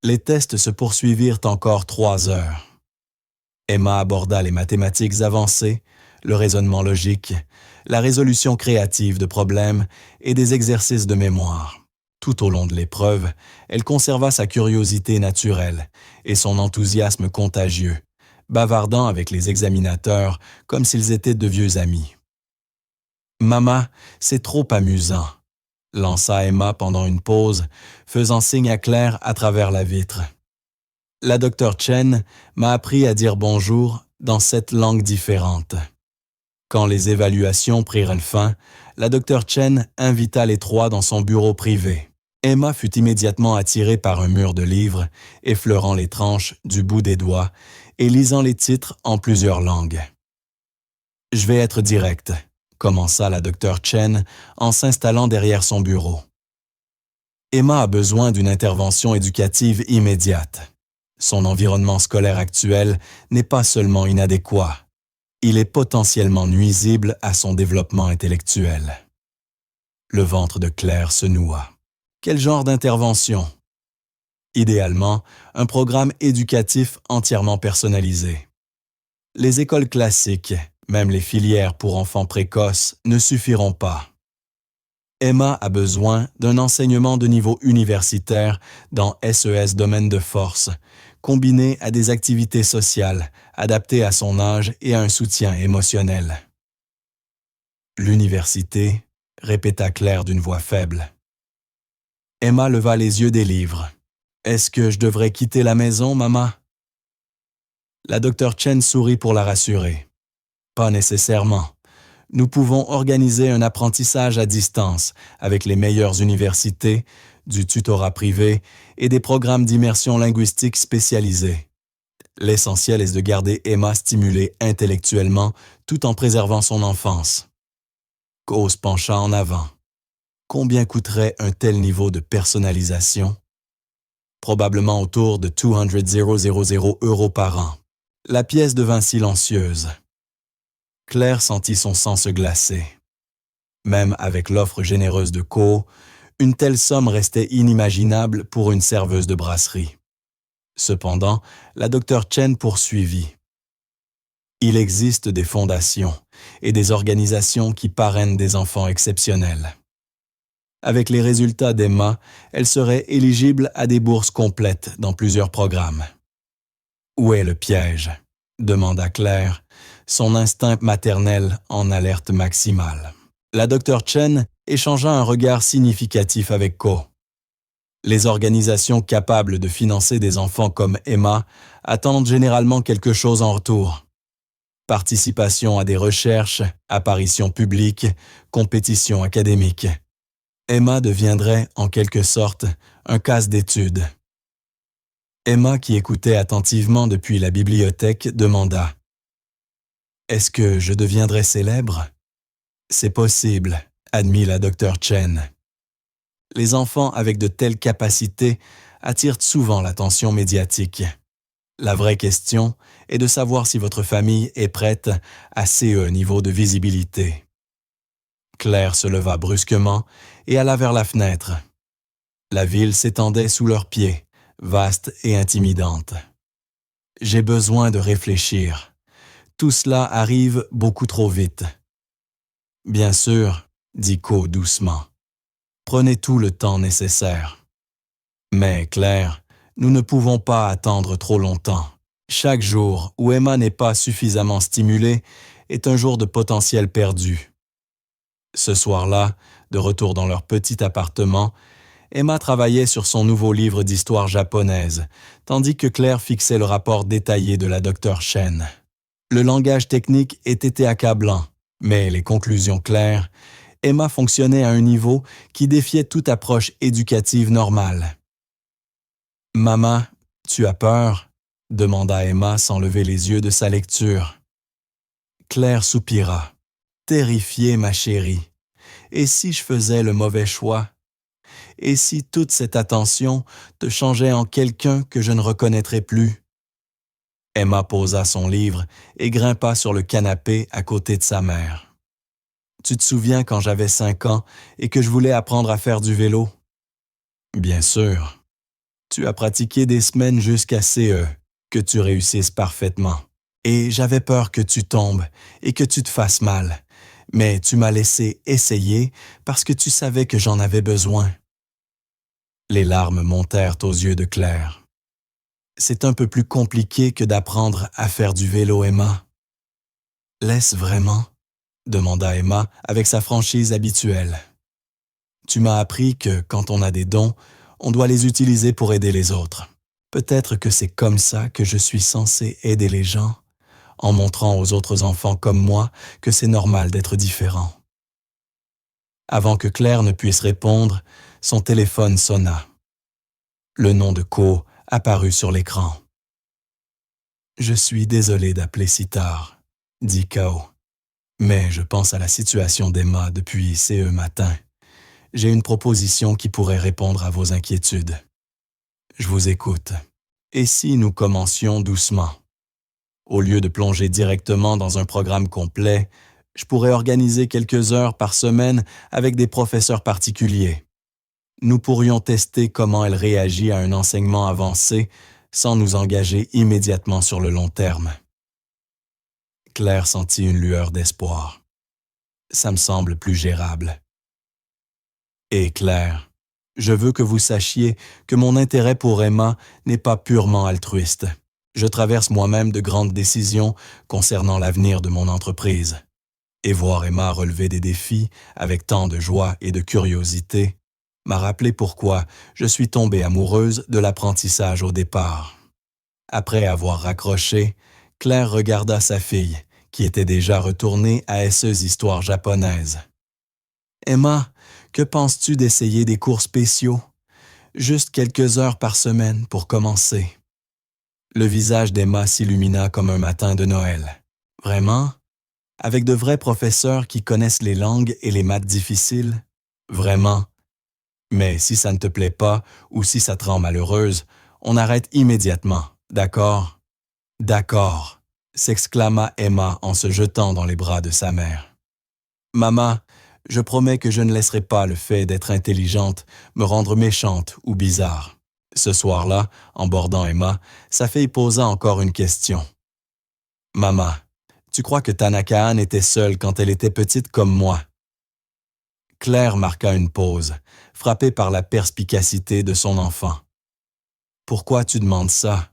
Les tests se poursuivirent encore 3 heures. Emma aborda les mathématiques avancées, le raisonnement logique, la résolution créative de problèmes et des exercices de mémoire. Tout au long de l'épreuve, elle conserva sa curiosité naturelle et son enthousiasme contagieux, bavardant avec les examinateurs comme s'ils étaient de vieux amis. « Maman, c'est trop amusant », lança Emma pendant une pause, faisant signe à Claire à travers la vitre. La Dr Chen m'a appris à dire bonjour dans 7 langues différentes. Quand les évaluations prirent fin, la Dr Chen invita les 3 dans son bureau privé. Emma fut immédiatement attirée par un mur de livres, effleurant les tranches du bout des doigts et lisant les titres en plusieurs langues. « Je vais être directe », commença la Dr Chen en s'installant derrière son bureau. Emma a besoin d'une intervention éducative immédiate. Son environnement scolaire actuel n'est pas seulement inadéquat, il est potentiellement nuisible à son développement intellectuel. Le ventre de Claire se noua. Quel genre d'intervention? Idéalement, un programme éducatif entièrement personnalisé. Les écoles classiques, même les filières pour enfants précoces, ne suffiront pas. Emma a besoin d'un enseignement de niveau universitaire dans SES domaine de force, combiné à des activités sociales, adaptées à son âge et à un soutien émotionnel. L'université, répéta Claire d'une voix faible. Emma leva les yeux des livres. Est-ce que je devrais quitter la maison, maman? La Dr Chen sourit pour la rassurer. Pas nécessairement. Nous pouvons organiser un apprentissage à distance avec les meilleures universités, du tutorat privé et des programmes d'immersion linguistique spécialisés. L'essentiel est de garder Emma stimulée intellectuellement tout en préservant son enfance. Cause pencha en avant. Combien coûterait un tel niveau de personnalisation? Probablement autour de 200 € par an. La pièce devint silencieuse. Claire sentit son sang se glacer. Même avec l'offre généreuse de Co, une telle somme restait inimaginable pour une serveuse de brasserie. Cependant, la Dr Chen poursuivit. Il existe des fondations et des organisations qui parrainent des enfants exceptionnels. Avec les résultats d'Emma, elle serait éligible à des bourses complètes dans plusieurs programmes. « Où est le piège ?» demanda Claire, son instinct maternel en alerte maximale. La Dr Chen échangea un regard significatif avec Ko. Les organisations capables de financer des enfants comme Emma attendent généralement quelque chose en retour. Participation à des recherches, apparitions publiques, compétitions académiques. Emma deviendrait, en quelque sorte, un cas d'étude. Emma, qui écoutait attentivement depuis la bibliothèque, demanda « Est-ce que je deviendrai célèbre ?» « C'est possible, admit la Dr Chen. Les enfants avec de telles capacités attirent souvent l'attention médiatique. La vraie question est de savoir si votre famille est prête à ce niveau de visibilité. » Claire se leva brusquement et alla vers la fenêtre. La ville s'étendait sous leurs pieds, vaste et intimidante. « J'ai besoin de réfléchir. Tout cela arrive beaucoup trop vite. » « Bien sûr, dit Ko doucement. Prenez tout le temps nécessaire. Mais, Claire, nous ne pouvons pas attendre trop longtemps. Chaque jour où Emma n'est pas suffisamment stimulée est un jour de potentiel perdu. » Ce soir-là, de retour dans leur petit appartement, Emma travaillait sur son nouveau livre d'histoire japonaise, tandis que Claire fixait le rapport détaillé de la docteure Chen. Le langage technique était accablant, mais les conclusions claires, Emma fonctionnait à un niveau qui défiait toute approche éducative normale. « Maman, tu as peur ?» demanda Emma sans lever les yeux de sa lecture. Claire soupira. « Terrifiée, ma chérie. Et si je faisais le mauvais choix? Et si toute cette attention te changeait en quelqu'un que je ne reconnaîtrais plus? » Emma posa son livre et grimpa sur le canapé à côté de sa mère. « Tu te souviens quand j'avais 5 ans et que je voulais apprendre à faire du vélo? » « Bien sûr. Tu as pratiqué des semaines jusqu'à CE, que tu réussisses parfaitement. Et j'avais peur que tu tombes et que tu te fasses mal. Mais tu m'as laissé essayer parce que tu savais que j'en avais besoin. » Les larmes montèrent aux yeux de Claire. « C'est un peu plus compliqué que d'apprendre à faire du vélo, Emma. »« L'est-ce vraiment? » demanda Emma avec sa franchise habituelle. « Tu m'as appris que, quand on a des dons, on doit les utiliser pour aider les autres. Peut-être que c'est comme ça que je suis censée aider les gens, en montrant aux autres enfants comme moi que c'est normal d'être différent. » Avant que Claire ne puisse répondre, son téléphone sonna. Le nom de Ko apparut sur l'écran. « Je suis désolé d'appeler si tard, » dit Kao. « Mais je pense à la situation d'Emma depuis CE matin. J'ai une proposition qui pourrait répondre à vos inquiétudes. Je vous écoute. Et si nous commencions doucement? Au lieu de plonger directement dans un programme complet, je pourrais organiser quelques heures par semaine avec des professeurs particuliers. Nous pourrions tester comment elle réagit à un enseignement avancé sans nous engager immédiatement sur le long terme. » Claire sentit une lueur d'espoir. « Ça me semble plus gérable. » Et Claire, je veux que vous sachiez que mon intérêt pour Emma n'est pas purement altruiste. Je traverse moi-même de grandes décisions concernant l'avenir de mon entreprise. Et voir Emma relever des défis avec tant de joie et de curiosité m'a rappelé pourquoi je suis tombée amoureuse de l'apprentissage au départ. Après avoir raccroché, Claire regarda sa fille, qui était déjà retournée à SE Histoire japonaise. « Emma, que penses-tu d'essayer des cours spéciaux? Juste quelques heures par semaine pour commencer. » Le visage d'Emma s'illumina comme un matin de Noël. « Vraiment? Avec de vrais professeurs qui connaissent les langues et les maths difficiles? Vraiment? Mais si ça ne te plaît pas ou si ça te rend malheureuse, on arrête immédiatement, d'accord? »« D'accord », s'exclama Emma en se jetant dans les bras de sa mère. « Maman, je promets que je ne laisserai pas le fait d'être intelligente me rendre méchante ou bizarre. » Ce soir-là, en bordant Emma, sa fille posa encore une question. « Maman, tu crois que Tanaka-han était seule quand elle était petite comme moi? » Claire marqua une pause, frappée par la perspicacité de son enfant. « Pourquoi tu demandes ça? »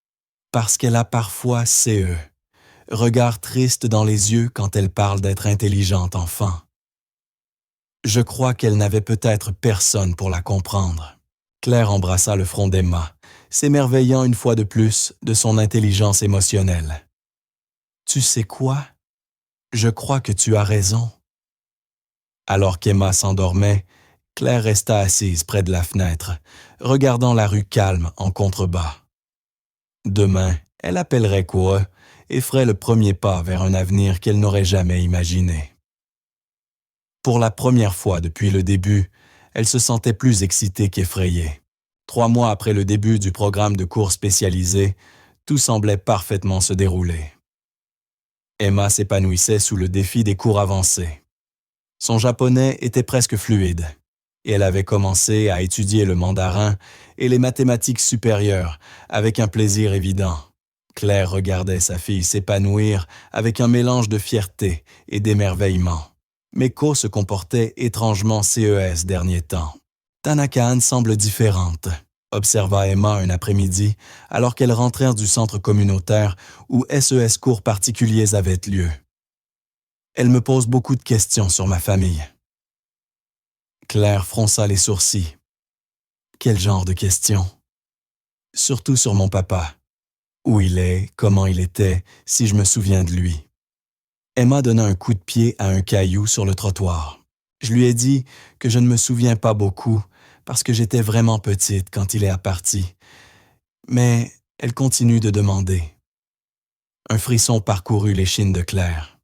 « Parce qu'elle a parfois CE. Regard triste dans les yeux quand elle parle d'être intelligente enfant. Je crois qu'elle n'avait peut-être personne pour la comprendre. » Claire embrassa le front d'Emma, s'émerveillant une fois de plus de son intelligence émotionnelle. « Tu sais quoi? Je crois que tu as raison. » Alors qu'Emma s'endormait, Claire resta assise près de la fenêtre, regardant la rue calme en contrebas. Demain, elle appellerait Ko et ferait le premier pas vers un avenir qu'elle n'aurait jamais imaginé. Pour la première fois depuis le début, elle se sentait plus excitée qu'effrayée. 3 mois après le début du programme de cours spécialisé, tout semblait parfaitement se dérouler. Emma s'épanouissait sous le défi des cours avancés. Son japonais était presque fluide, et elle avait commencé à étudier le mandarin et les mathématiques supérieures avec un plaisir évident. Claire regardait sa fille s'épanouir avec un mélange de fierté et d'émerveillement. Mais Ko se comportait étrangement CES dernier temps. « Tanaka-han semble différente », observa Emma un après-midi alors qu'elles rentrèrent du centre communautaire où SES cours particuliers avaient lieu. « Elle me pose beaucoup de questions sur ma famille. » Claire fronça les sourcils. Quel genre de questions? Surtout sur mon papa. Où il est, comment il était, si je me souviens de lui. Emma donna un coup de pied à un caillou sur le trottoir. Je lui ai dit que je ne me souviens pas beaucoup parce que j'étais vraiment petite quand il est parti. Mais elle continue de demander. Un frisson parcourut l'échine de Claire.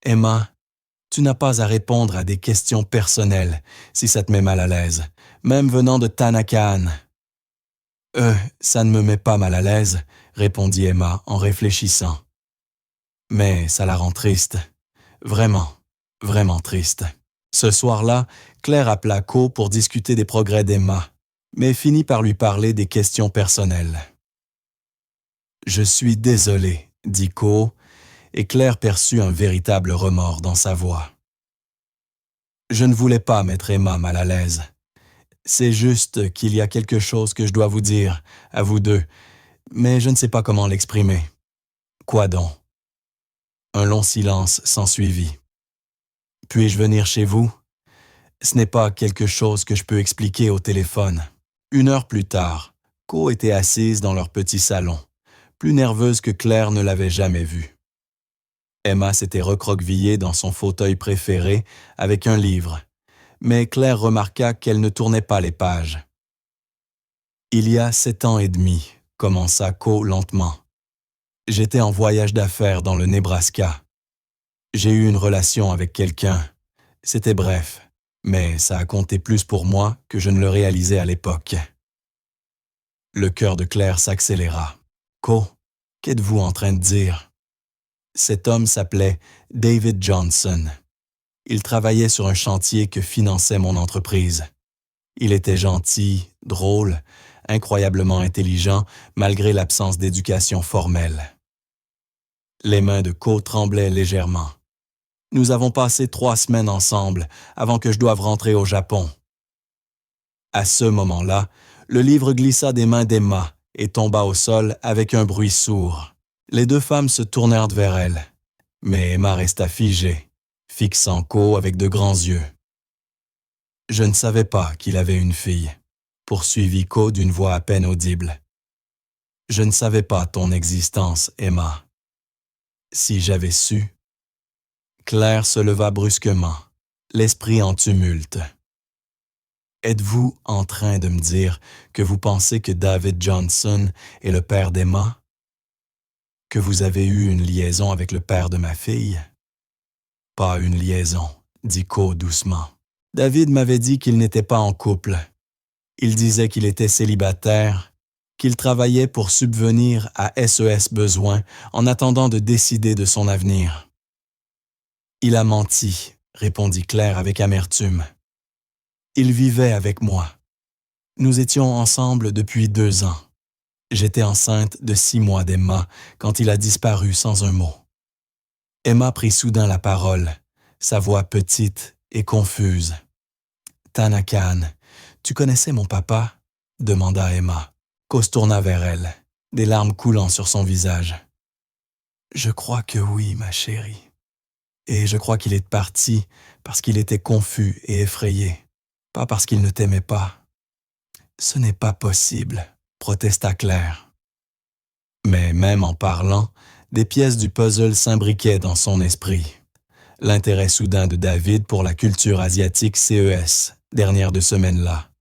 Emma, tu n'as pas à répondre à des questions personnelles si ça te met mal à l'aise, même venant de Tanakan. Ça ne me met pas mal à l'aise, répondit Emma en réfléchissant. Mais ça la rend triste. Vraiment, vraiment triste. Ce soir-là, Claire appela Co pour discuter des progrès d'Emma, mais finit par lui parler des questions personnelles. Je suis désolé, dit Co, et Claire perçut un véritable remords dans sa voix. Je ne voulais pas mettre Emma mal à l'aise. C'est juste qu'il y a quelque chose que je dois vous dire, à vous deux, mais je ne sais pas comment l'exprimer. Quoi donc? Un long silence s'ensuivit. Puis-je venir chez vous? Ce n'est pas quelque chose que je peux expliquer au téléphone. 1 heure plus tard, Co était assise dans leur petit salon, plus nerveuse que Claire ne l'avait jamais vue. Emma s'était recroquevillée dans son fauteuil préféré avec un livre, mais Claire remarqua qu'elle ne tournait pas les pages. Il y a 7 ans et demi, commença Co lentement. J'étais en voyage d'affaires dans le Nebraska. J'ai eu une relation avec quelqu'un. C'était bref, mais ça a compté plus pour moi que je ne le réalisais à l'époque. Le cœur de Claire s'accéléra. Co, qu'êtes-vous en train de dire? Cet homme s'appelait David Johnson. Il travaillait sur un chantier que finançait mon entreprise. Il était gentil, drôle, incroyablement intelligent malgré l'absence d'éducation formelle. Les mains de Co tremblaient légèrement. Nous avons passé 3 semaines ensemble avant que je doive rentrer au Japon. À ce moment-là, le livre glissa des mains d'Emma et tomba au sol avec un bruit sourd. Les 2 femmes se tournèrent vers elle, mais Emma resta figée, fixant Co avec de grands yeux. « Je ne savais pas qu'il avait une fille », poursuivit Co d'une voix à peine audible. « Je ne savais pas ton existence, Emma. Si j'avais su… » Claire se leva brusquement, l'esprit en tumulte. « Êtes-vous en train de me dire que vous pensez que David Johnson est le père d'Emma? Que vous avez eu une liaison avec le père de ma fille? » « Pas une liaison, » dit Co doucement. « David m'avait dit qu'il n'était pas en couple. Il disait qu'il était célibataire, qu'il travaillait pour subvenir à SES besoins en attendant de décider de son avenir. »« Il a menti, » répondit Claire avec amertume. « Il vivait avec moi. Nous étions ensemble depuis 2 ans. J'étais enceinte de 6 mois d'Emma quand il a disparu sans un mot. » Emma prit soudain la parole, sa voix petite et confuse. « Tanakan, tu connaissais mon papa? » demanda Emma. Co se tourna vers elle, des larmes coulant sur son visage. « Je crois que oui, ma chérie. Et je crois qu'il est parti parce qu'il était confus et effrayé, pas parce qu'il ne t'aimait pas. »« Ce n'est pas possible, » protesta Claire. Mais même en parlant, des pièces du puzzle s'imbriquaient dans son esprit. L'intérêt soudain de David pour la culture asiatique CES, dernière de semaine-là,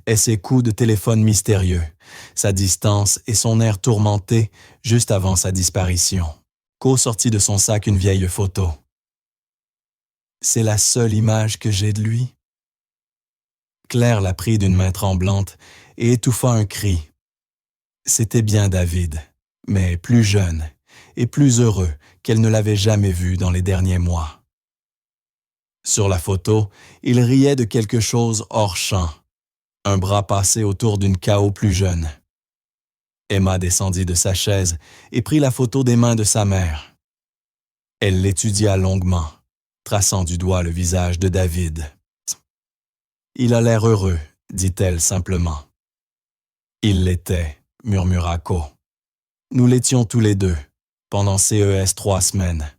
et ses coups de téléphone mystérieux, sa distance et son air tourmenté juste avant sa disparition. Co sortit de son sac une vieille photo. « C'est la seule image que j'ai de lui. » Claire la prit d'une main tremblante et étouffa un cri. C'était bien David, mais plus jeune et plus heureux qu'elle ne l'avait jamais vu dans les derniers mois. Sur la photo, il riait de quelque chose hors champ, un bras passé autour d'une KO plus jeune. Emma descendit de sa chaise et prit la photo des mains de sa mère. Elle l'étudia longuement, traçant du doigt le visage de David. « Il a l'air heureux, » dit-elle simplement. « Il l'était, » murmura Co. « Nous l'étions tous les deux, pendant CES 3 semaines.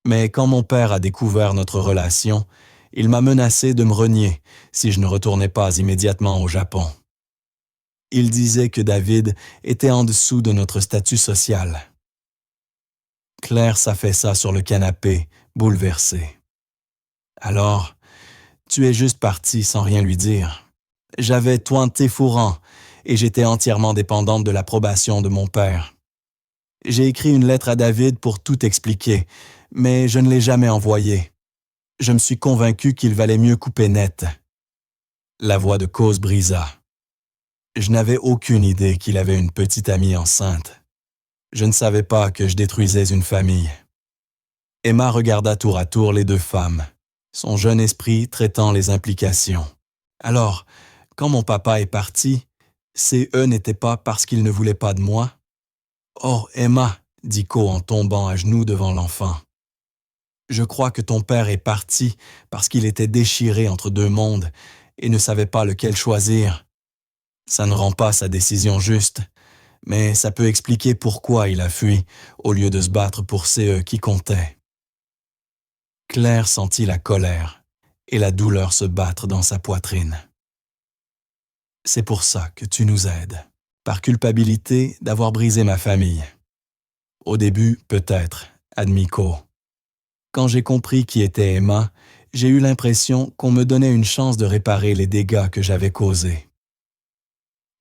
Mais quand mon père a découvert notre relation, Il m'a menacé de me renier si je ne retournais pas immédiatement au Japon. Il disait que David était en dessous de notre statut social. Claire s'affaissa sur le canapé, bouleversée. Alors, tu es juste parti sans rien lui dire. J'avais tointé fourrant et j'étais entièrement dépendante de l'approbation de mon père. J'ai écrit une lettre à David pour tout expliquer, mais je ne l'ai jamais envoyée. Je me suis convaincu qu'il valait mieux couper net. La voix de Cause brisa. Je n'avais aucune idée qu'il avait une petite amie enceinte. Je ne savais pas que je détruisais une famille. Emma regarda tour à tour les deux femmes, son jeune esprit traitant les implications. Alors, quand mon papa est parti, eux n'étaient pas parce qu'ils ne voulaient pas de moi. Oh, Emma, dit Co en tombant à genoux devant l'enfant. Je crois que ton père est parti parce qu'il était déchiré entre deux mondes et ne savait pas lequel choisir. Ça ne rend pas sa décision juste, mais ça peut expliquer pourquoi il a fui au lieu de se battre pour eux qui comptaient. Claire sentit la colère et la douleur se battre dans sa poitrine. C'est pour ça que tu nous aides, par culpabilité d'avoir brisé ma famille. Au début, peut-être, admit Co. Quand j'ai compris qui était Emma, j'ai eu l'impression qu'on me donnait une chance de réparer les dégâts que j'avais causés.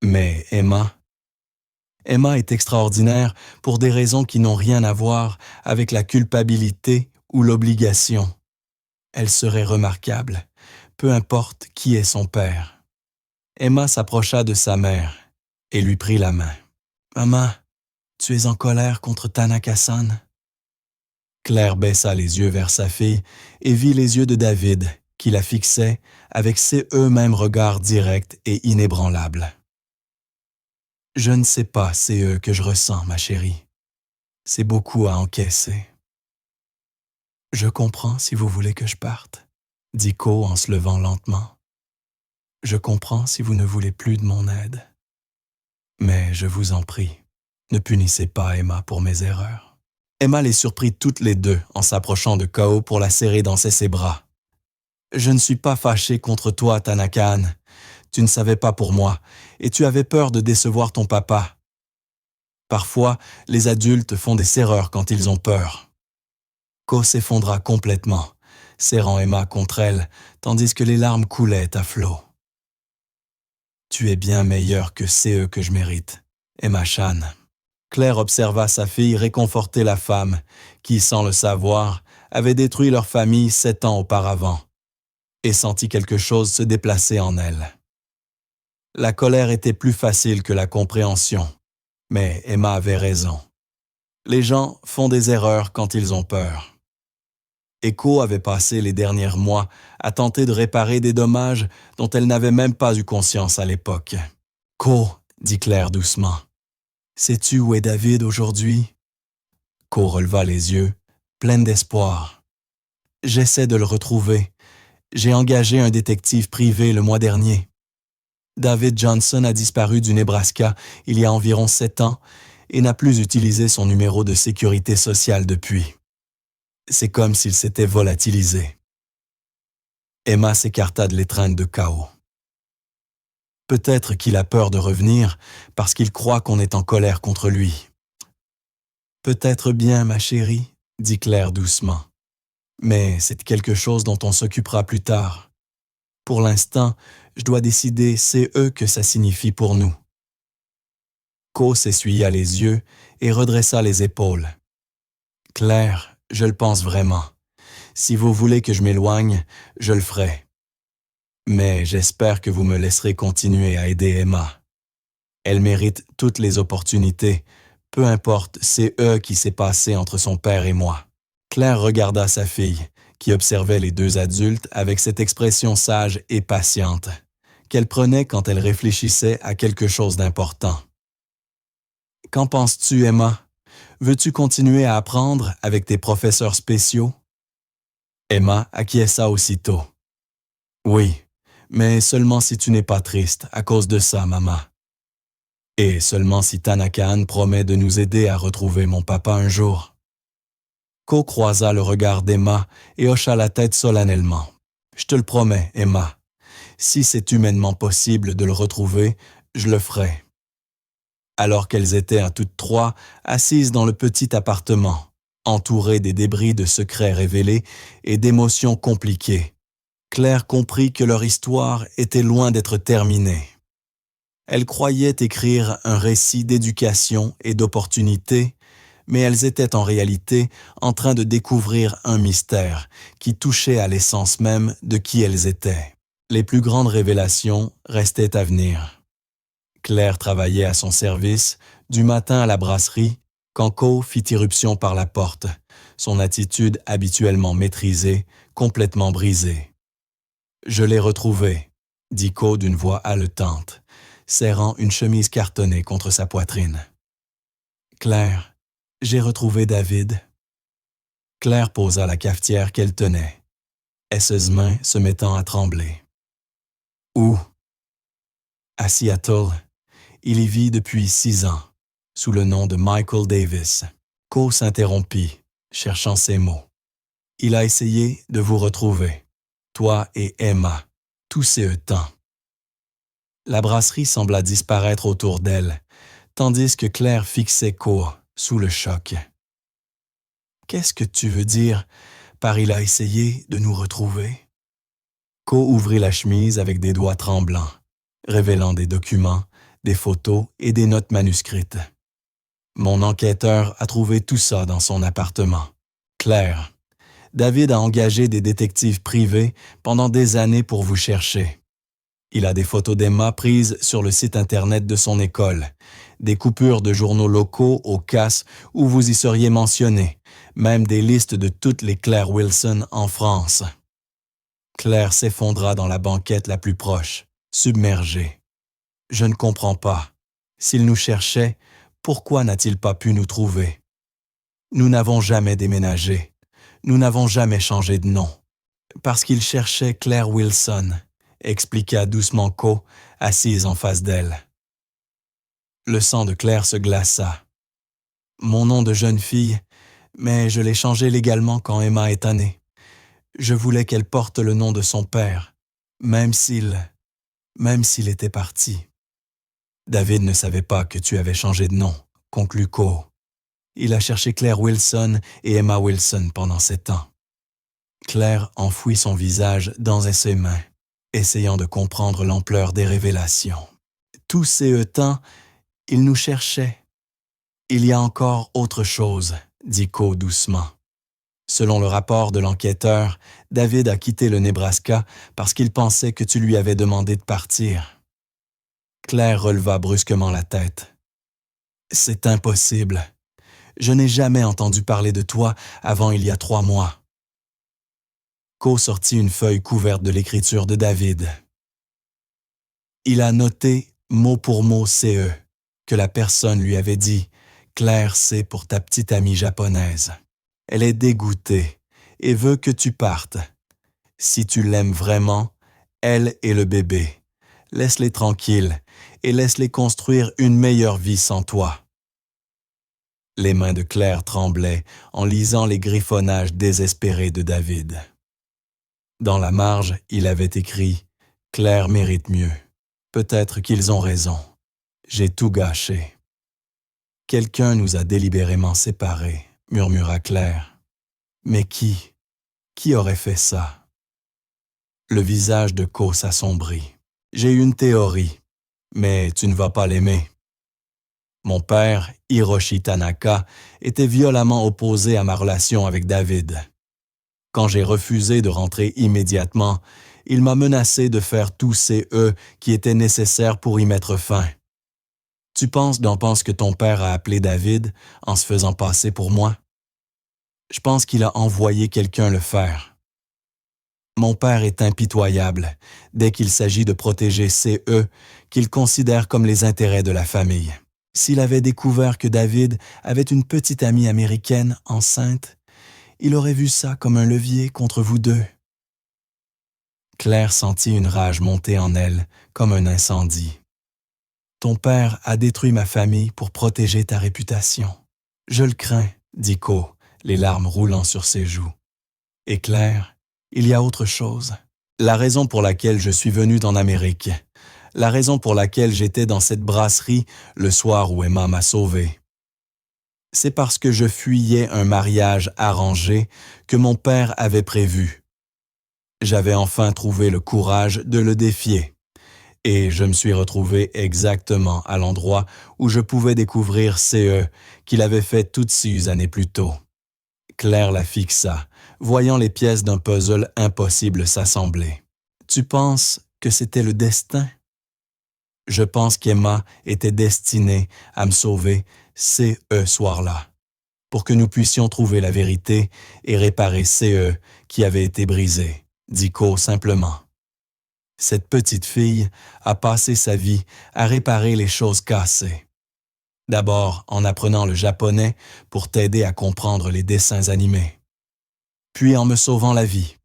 Mais Emma est extraordinaire pour des raisons qui n'ont rien à voir avec la culpabilité ou l'obligation. Elle serait remarquable, peu importe qui est son père. Emma s'approcha de sa mère et lui prit la main. « Maman, tu es en colère contre Tanaka-san » Claire baissa les yeux vers sa fille et vit les yeux de David qui la fixaient avec ces mêmes regards directs et inébranlables. « Je ne sais pas que je ressens, ma chérie. C'est beaucoup à encaisser. »« Je comprends si vous voulez que je parte, » dit Co en se levant lentement. « Je comprends si vous ne voulez plus de mon aide. Mais je vous en prie, ne punissez pas Emma pour mes erreurs. » Emma les surprit toutes les deux en s'approchant de Kao pour la serrer dans ses bras. « Je ne suis pas fâché contre toi, Tanaka-an. Tu ne savais pas pour moi, et tu avais peur de décevoir ton papa. Parfois, les adultes font des erreurs quand ils ont peur. » Ko s'effondra complètement, serrant Emma contre elle, tandis que les larmes coulaient à flots. « Tu es bien meilleure que que je mérite, Emma-chan. » Claire observa sa fille réconforter la femme qui, sans le savoir, avait détruit leur famille 7 ans auparavant, et sentit quelque chose se déplacer en elle. La colère était plus facile que la compréhension, mais Emma avait raison. Les gens font des erreurs quand ils ont peur. Eko avait passé les derniers mois à tenter de réparer des dommages dont elle n'avait même pas eu conscience à l'époque. « Ko, » dit Claire doucement, « sais-tu où est David aujourd'hui? » Ko releva les yeux, pleine d'espoir. « J'essaie de le retrouver. J'ai engagé un détective privé le mois dernier. David Johnson a disparu du Nebraska il y a environ 7 ans et n'a plus utilisé son numéro de sécurité sociale depuis. C'est comme s'il s'était volatilisé. » Emma s'écarta de l'étreinte de Kao. « Peut-être qu'il a peur de revenir parce qu'il croit qu'on est en colère contre lui. »« Peut-être bien, ma chérie, » dit Claire doucement. « Mais c'est quelque chose dont on s'occupera plus tard. Pour l'instant, je dois décider que ça signifie pour nous. » Ko s'essuya les yeux et redressa les épaules. « Claire, je le pense vraiment. Si vous voulez que je m'éloigne, je le ferai. Mais j'espère que vous me laisserez continuer à aider Emma. Elle mérite toutes les opportunités, peu importe qui s'est passé entre son père et moi. » Claire regarda sa fille, qui observait les deux adultes avec cette expression sage et patiente, qu'elle prenait quand elle réfléchissait à quelque chose d'important. « Qu'en penses-tu, Emma? Veux-tu continuer à apprendre avec tes professeurs spéciaux? » Emma acquiesça aussitôt. « Oui, mais seulement si tu n'es pas triste à cause de ça, maman. Et seulement si Tanaka-an promet de nous aider à retrouver mon papa un jour. » Ko croisa le regard d'Emma et hocha la tête solennellement. « Je te le promets, Emma. Si c'est humainement possible de le retrouver, je le ferai. » Alors qu'elles étaient à toutes trois assises dans le petit appartement, entourées des débris de secrets révélés et d'émotions compliquées, Claire comprit que leur histoire était loin d'être terminée. Elles croyaient écrire un récit d'éducation et d'opportunité, mais elles étaient en réalité en train de découvrir un mystère qui touchait à l'essence même de qui elles étaient. Les plus grandes révélations restaient à venir. Claire travaillait à son service, du matin à la brasserie, quand Co fit irruption par la porte, son attitude habituellement maîtrisée, complètement brisée. « Je l'ai retrouvé », dit Co d'une voix haletante, serrant une chemise cartonnée contre sa poitrine. « Claire, j'ai retrouvé David. » Claire posa la cafetière qu'elle tenait, et ses mains se mettant à trembler. « Où? » ?»« À Seattle. Il y vit depuis 6 ans, sous le nom de Michael Davis. » Co s'interrompit, cherchant ses mots. « Il a essayé de vous retrouver, toi et Emma, tous ces temps. » La brasserie sembla disparaître autour d'elle, tandis que Claire fixait Co sous le choc. « Qu'est-ce que tu veux dire par « il a essayé de nous retrouver » ? Co ouvrit la chemise avec des doigts tremblants, révélant des documents, des photos et des notes manuscrites. « Mon enquêteur a trouvé tout ça dans son appartement. Claire, David a engagé des détectives privés pendant des années pour vous chercher. Il a des photos d'Emma prises sur le site Internet de son école, des coupures de journaux locaux au CAS où vous y seriez mentionné, même des listes de toutes les Claire Wilson en France. » Claire s'effondra dans la banquette la plus proche, submergée. « Je ne comprends pas. S'il nous cherchait, pourquoi n'a-t-il pas pu nous trouver? Nous n'avons jamais déménagé. Nous n'avons jamais changé de nom. Parce qu'il cherchait Claire Wilson, » expliqua doucement Co, assise en face d'elle. Le sang de Claire se glaça. « Mon nom de jeune fille, mais je l'ai changé légalement quand Emma est née. Je voulais qu'elle porte le nom de son père, même s'il était parti. » « David ne savait pas que tu avais changé de nom, » conclut Co. « Il a cherché Claire Wilson et Emma Wilson pendant 7 ans. » Claire enfouit son visage dans ses mains, essayant de comprendre l'ampleur des révélations. « Tous ces temps, il nous cherchait. »« Il y a encore autre chose, » dit Co doucement. « Selon le rapport de l'enquêteur, David a quitté le Nebraska parce qu'il pensait que tu lui avais demandé de partir. » Claire releva brusquement la tête. « C'est impossible. Je n'ai jamais entendu parler de toi avant il y a 3 mois. » Co sortit une feuille couverte de l'écriture de David. Il a noté mot pour mot CE, que la personne lui avait dit « Claire, c'est pour ta petite amie japonaise. Elle est dégoûtée et veut que tu partes. Si tu l'aimes vraiment, elle et le bébé, laisse-les tranquilles et laisse-les construire une meilleure vie sans toi. » Les mains de Claire tremblaient en lisant les griffonnages désespérés de David. Dans la marge, il avait écrit « Claire mérite mieux. Peut-être qu'ils ont raison. J'ai tout gâché. » « Quelqu'un nous a délibérément séparés, » murmura Claire. « Mais qui? Qui aurait fait ça? » Le visage de Co s'assombrit. « J'ai une théorie, mais tu ne vas pas l'aimer. Mon père, Hiroshi Tanaka, était violemment opposé à ma relation avec David. Quand j'ai refusé de rentrer immédiatement, il m'a menacé de faire tous ces qui étaient nécessaires pour y mettre fin. Tu penses que ton père a appelé David en se faisant passer pour moi? Je pense qu'il a envoyé quelqu'un le faire. Mon père est impitoyable dès qu'il s'agit de protéger ces qu'il considère comme les intérêts de la famille. S'il avait découvert que David avait une petite amie américaine enceinte, il aurait vu ça comme un levier contre vous deux. » Claire sentit une rage monter en elle comme un incendie. « Ton père a détruit ma famille pour protéger ta réputation. Je le crains, » dit Co, les larmes roulant sur ses joues. « Et Claire, il y a autre chose. La raison pour laquelle je suis venu en Amérique. La raison pour laquelle j'étais dans cette brasserie le soir où Emma m'a sauvé. C'est parce que je fuyais un mariage arrangé que mon père avait prévu. J'avais enfin trouvé le courage de le défier. Et je me suis retrouvé exactement à l'endroit où je pouvais découvrir CE qu'il avait fait toutes 6 années plus tôt. Claire la fixa, voyant les pièces d'un puzzle impossible s'assembler. Tu penses que c'était le destin? Je pense qu'Emma était destinée à me sauver ce soir-là, pour que nous puissions trouver la vérité et réparer CE qui avait été brisé, dit Co simplement. Cette petite fille a passé sa vie à réparer les choses cassées. D'abord en apprenant le japonais pour t'aider à comprendre les dessins animés, puis en me sauvant la vie,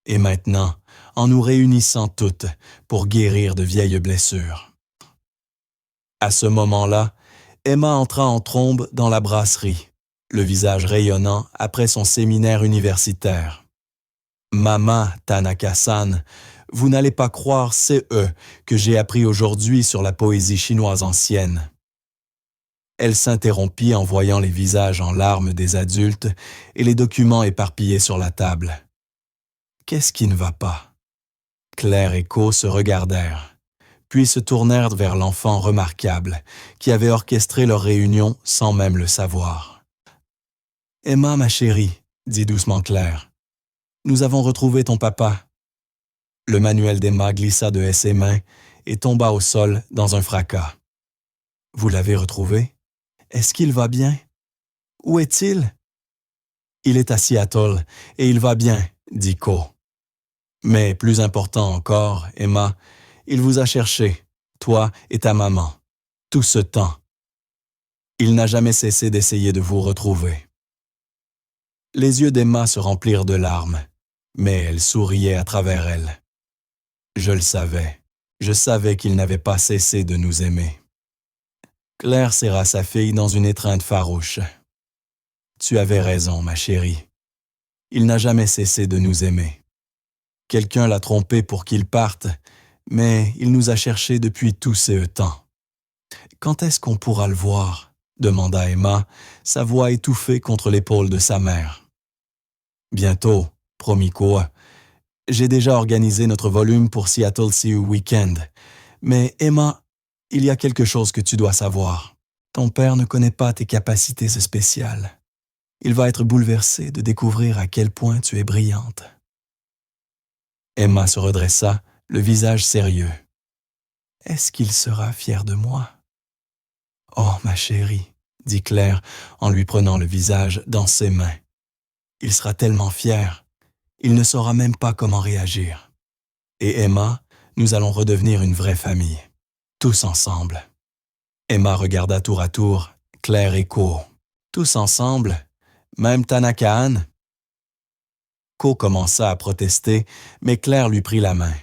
et maintenant en nous réunissant toutes pour guérir de vieilles blessures. À ce moment-là, Emma entra en trombe dans la brasserie, le visage rayonnant après son séminaire universitaire. Mama Tanaka-san, vous n'allez pas croire CE que j'ai appris aujourd'hui sur la poésie chinoise ancienne. Elle s'interrompit en voyant les visages en larmes des adultes et les documents éparpillés sur la table. Qu'est-ce qui ne va pas? Claire et Co se regardèrent, puis se tournèrent vers l'enfant remarquable qui avait orchestré leur réunion sans même le savoir. « Emma, ma chérie, dit doucement Claire, nous avons retrouvé ton papa. » Le manuel d'Emma glissa de ses mains et tomba au sol dans un fracas. « Vous l'avez retrouvé? Est-ce qu'il va bien? Où est-il? »« Il est à Seattle et il va bien, dit Co. Mais plus important encore, Emma, il vous a cherché, toi et ta maman, tout ce temps. Il n'a jamais cessé d'essayer de vous retrouver. » Les yeux d'Emma se remplirent de larmes, mais elle souriait à travers elles. Je le savais. Je savais qu'il n'avait pas cessé de nous aimer. Claire serra sa fille dans une étreinte farouche. Tu avais raison, ma chérie. Il n'a jamais cessé de nous aimer. Quelqu'un l'a trompé pour qu'il parte, mais il nous a cherchés depuis tous ces temps. Quand est-ce qu'on pourra le voir? Demanda Emma, sa voix étouffée contre l'épaule de sa mère. Bientôt, promit Co. J'ai déjà organisé notre volume pour Seattle CU Weekend. Mais Emma, il y a quelque chose que tu dois savoir. Ton père ne connaît pas tes capacités spéciales. Il va être bouleversé de découvrir à quel point tu es brillante. Emma se redressa, le visage sérieux. Est-ce qu'il sera fier de moi? Oh, ma chérie, dit Claire en lui prenant le visage dans ses mains. Il sera tellement fier. Il ne saura même pas comment réagir. Et Emma, nous allons redevenir une vraie famille. Tous ensemble. Emma regarda tour à tour Claire et Co. Tous ensemble, même Tanaka-han. Co commença à protester, mais Claire lui prit la main.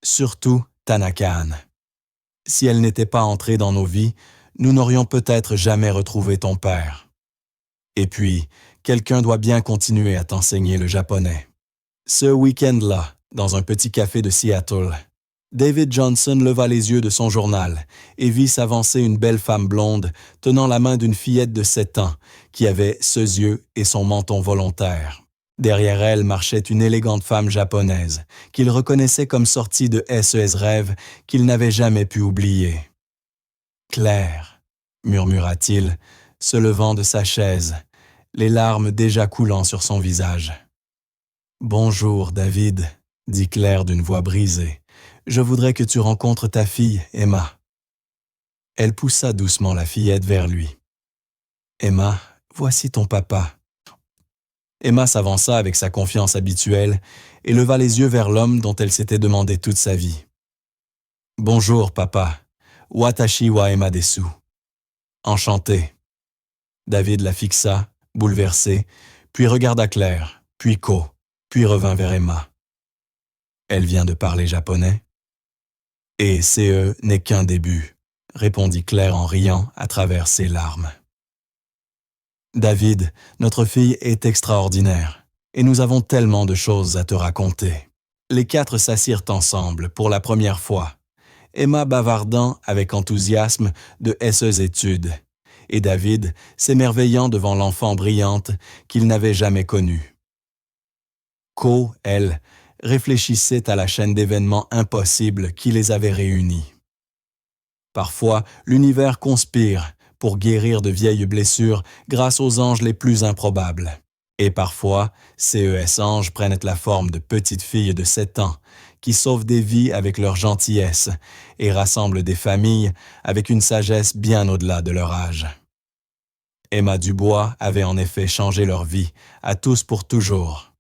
Surtout Tanaka-han. Si elle n'était pas entrée dans nos vies, nous n'aurions peut-être jamais retrouvé ton père. Et puis, quelqu'un doit bien continuer à t'enseigner le japonais. Ce week-end-là, dans un petit café de Seattle, David Johnson leva les yeux de son journal et vit s'avancer une belle femme blonde tenant la main d'une fillette de 7 ans qui avait ses yeux et son menton volontaire. Derrière elle marchait une élégante femme japonaise qu'il reconnaissait comme sortie de SES Rêve qu'il n'avait jamais pu oublier. « Claire », murmura-t-il, se levant de sa chaise, les larmes déjà coulant sur son visage. « Bonjour, David », dit Claire d'une voix brisée. « Je voudrais que tu rencontres ta fille, Emma. » Elle poussa doucement la fillette vers lui. « Emma, voici ton papa. » Emma s'avança avec sa confiance habituelle et leva les yeux vers l'homme dont elle s'était demandé toute sa vie. « Bonjour, papa. Watashi wa Emma desu. » « Enchanté. » David la fixa, bouleversé, puis regarda Claire, puis Co, puis revint vers Emma. « Elle vient de parler japonais? »« Et CE n'est qu'un début, » répondit Claire en riant à travers ses larmes. « David, notre fille est extraordinaire, et nous avons tellement de choses à te raconter. Les quatre s'assirent ensemble pour la première fois, Emma bavardant avec enthousiasme de ses études, et David s'émerveillant devant l'enfant brillante qu'il n'avait jamais connue. Co, elle, réfléchissait à la chaîne d'événements impossibles qui les avait réunis. Parfois, l'univers conspire pour guérir de vieilles blessures grâce aux anges les plus improbables. Et parfois, ces anges prennent la forme de petites filles de 7 ans qui sauvent des vies avec leur gentillesse et rassemblent des familles avec une sagesse bien au-delà de leur âge. Emma Dubois avait en effet changé leur vie, à tous pour toujours.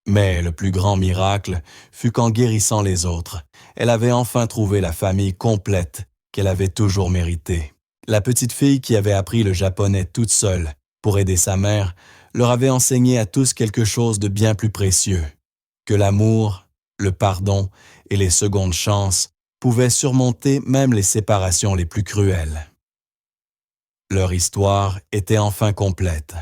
Mais le plus grand miracle fut qu'en guérissant les autres, elle avait enfin trouvé la famille complète qu'elle avait toujours méritée. La petite fille qui avait appris le japonais toute seule pour aider sa mère leur avait enseigné à tous quelque chose de bien plus précieux, que l'amour, le pardon et les secondes chances pouvaient surmonter même les séparations les plus cruelles. Leur histoire était enfin complète.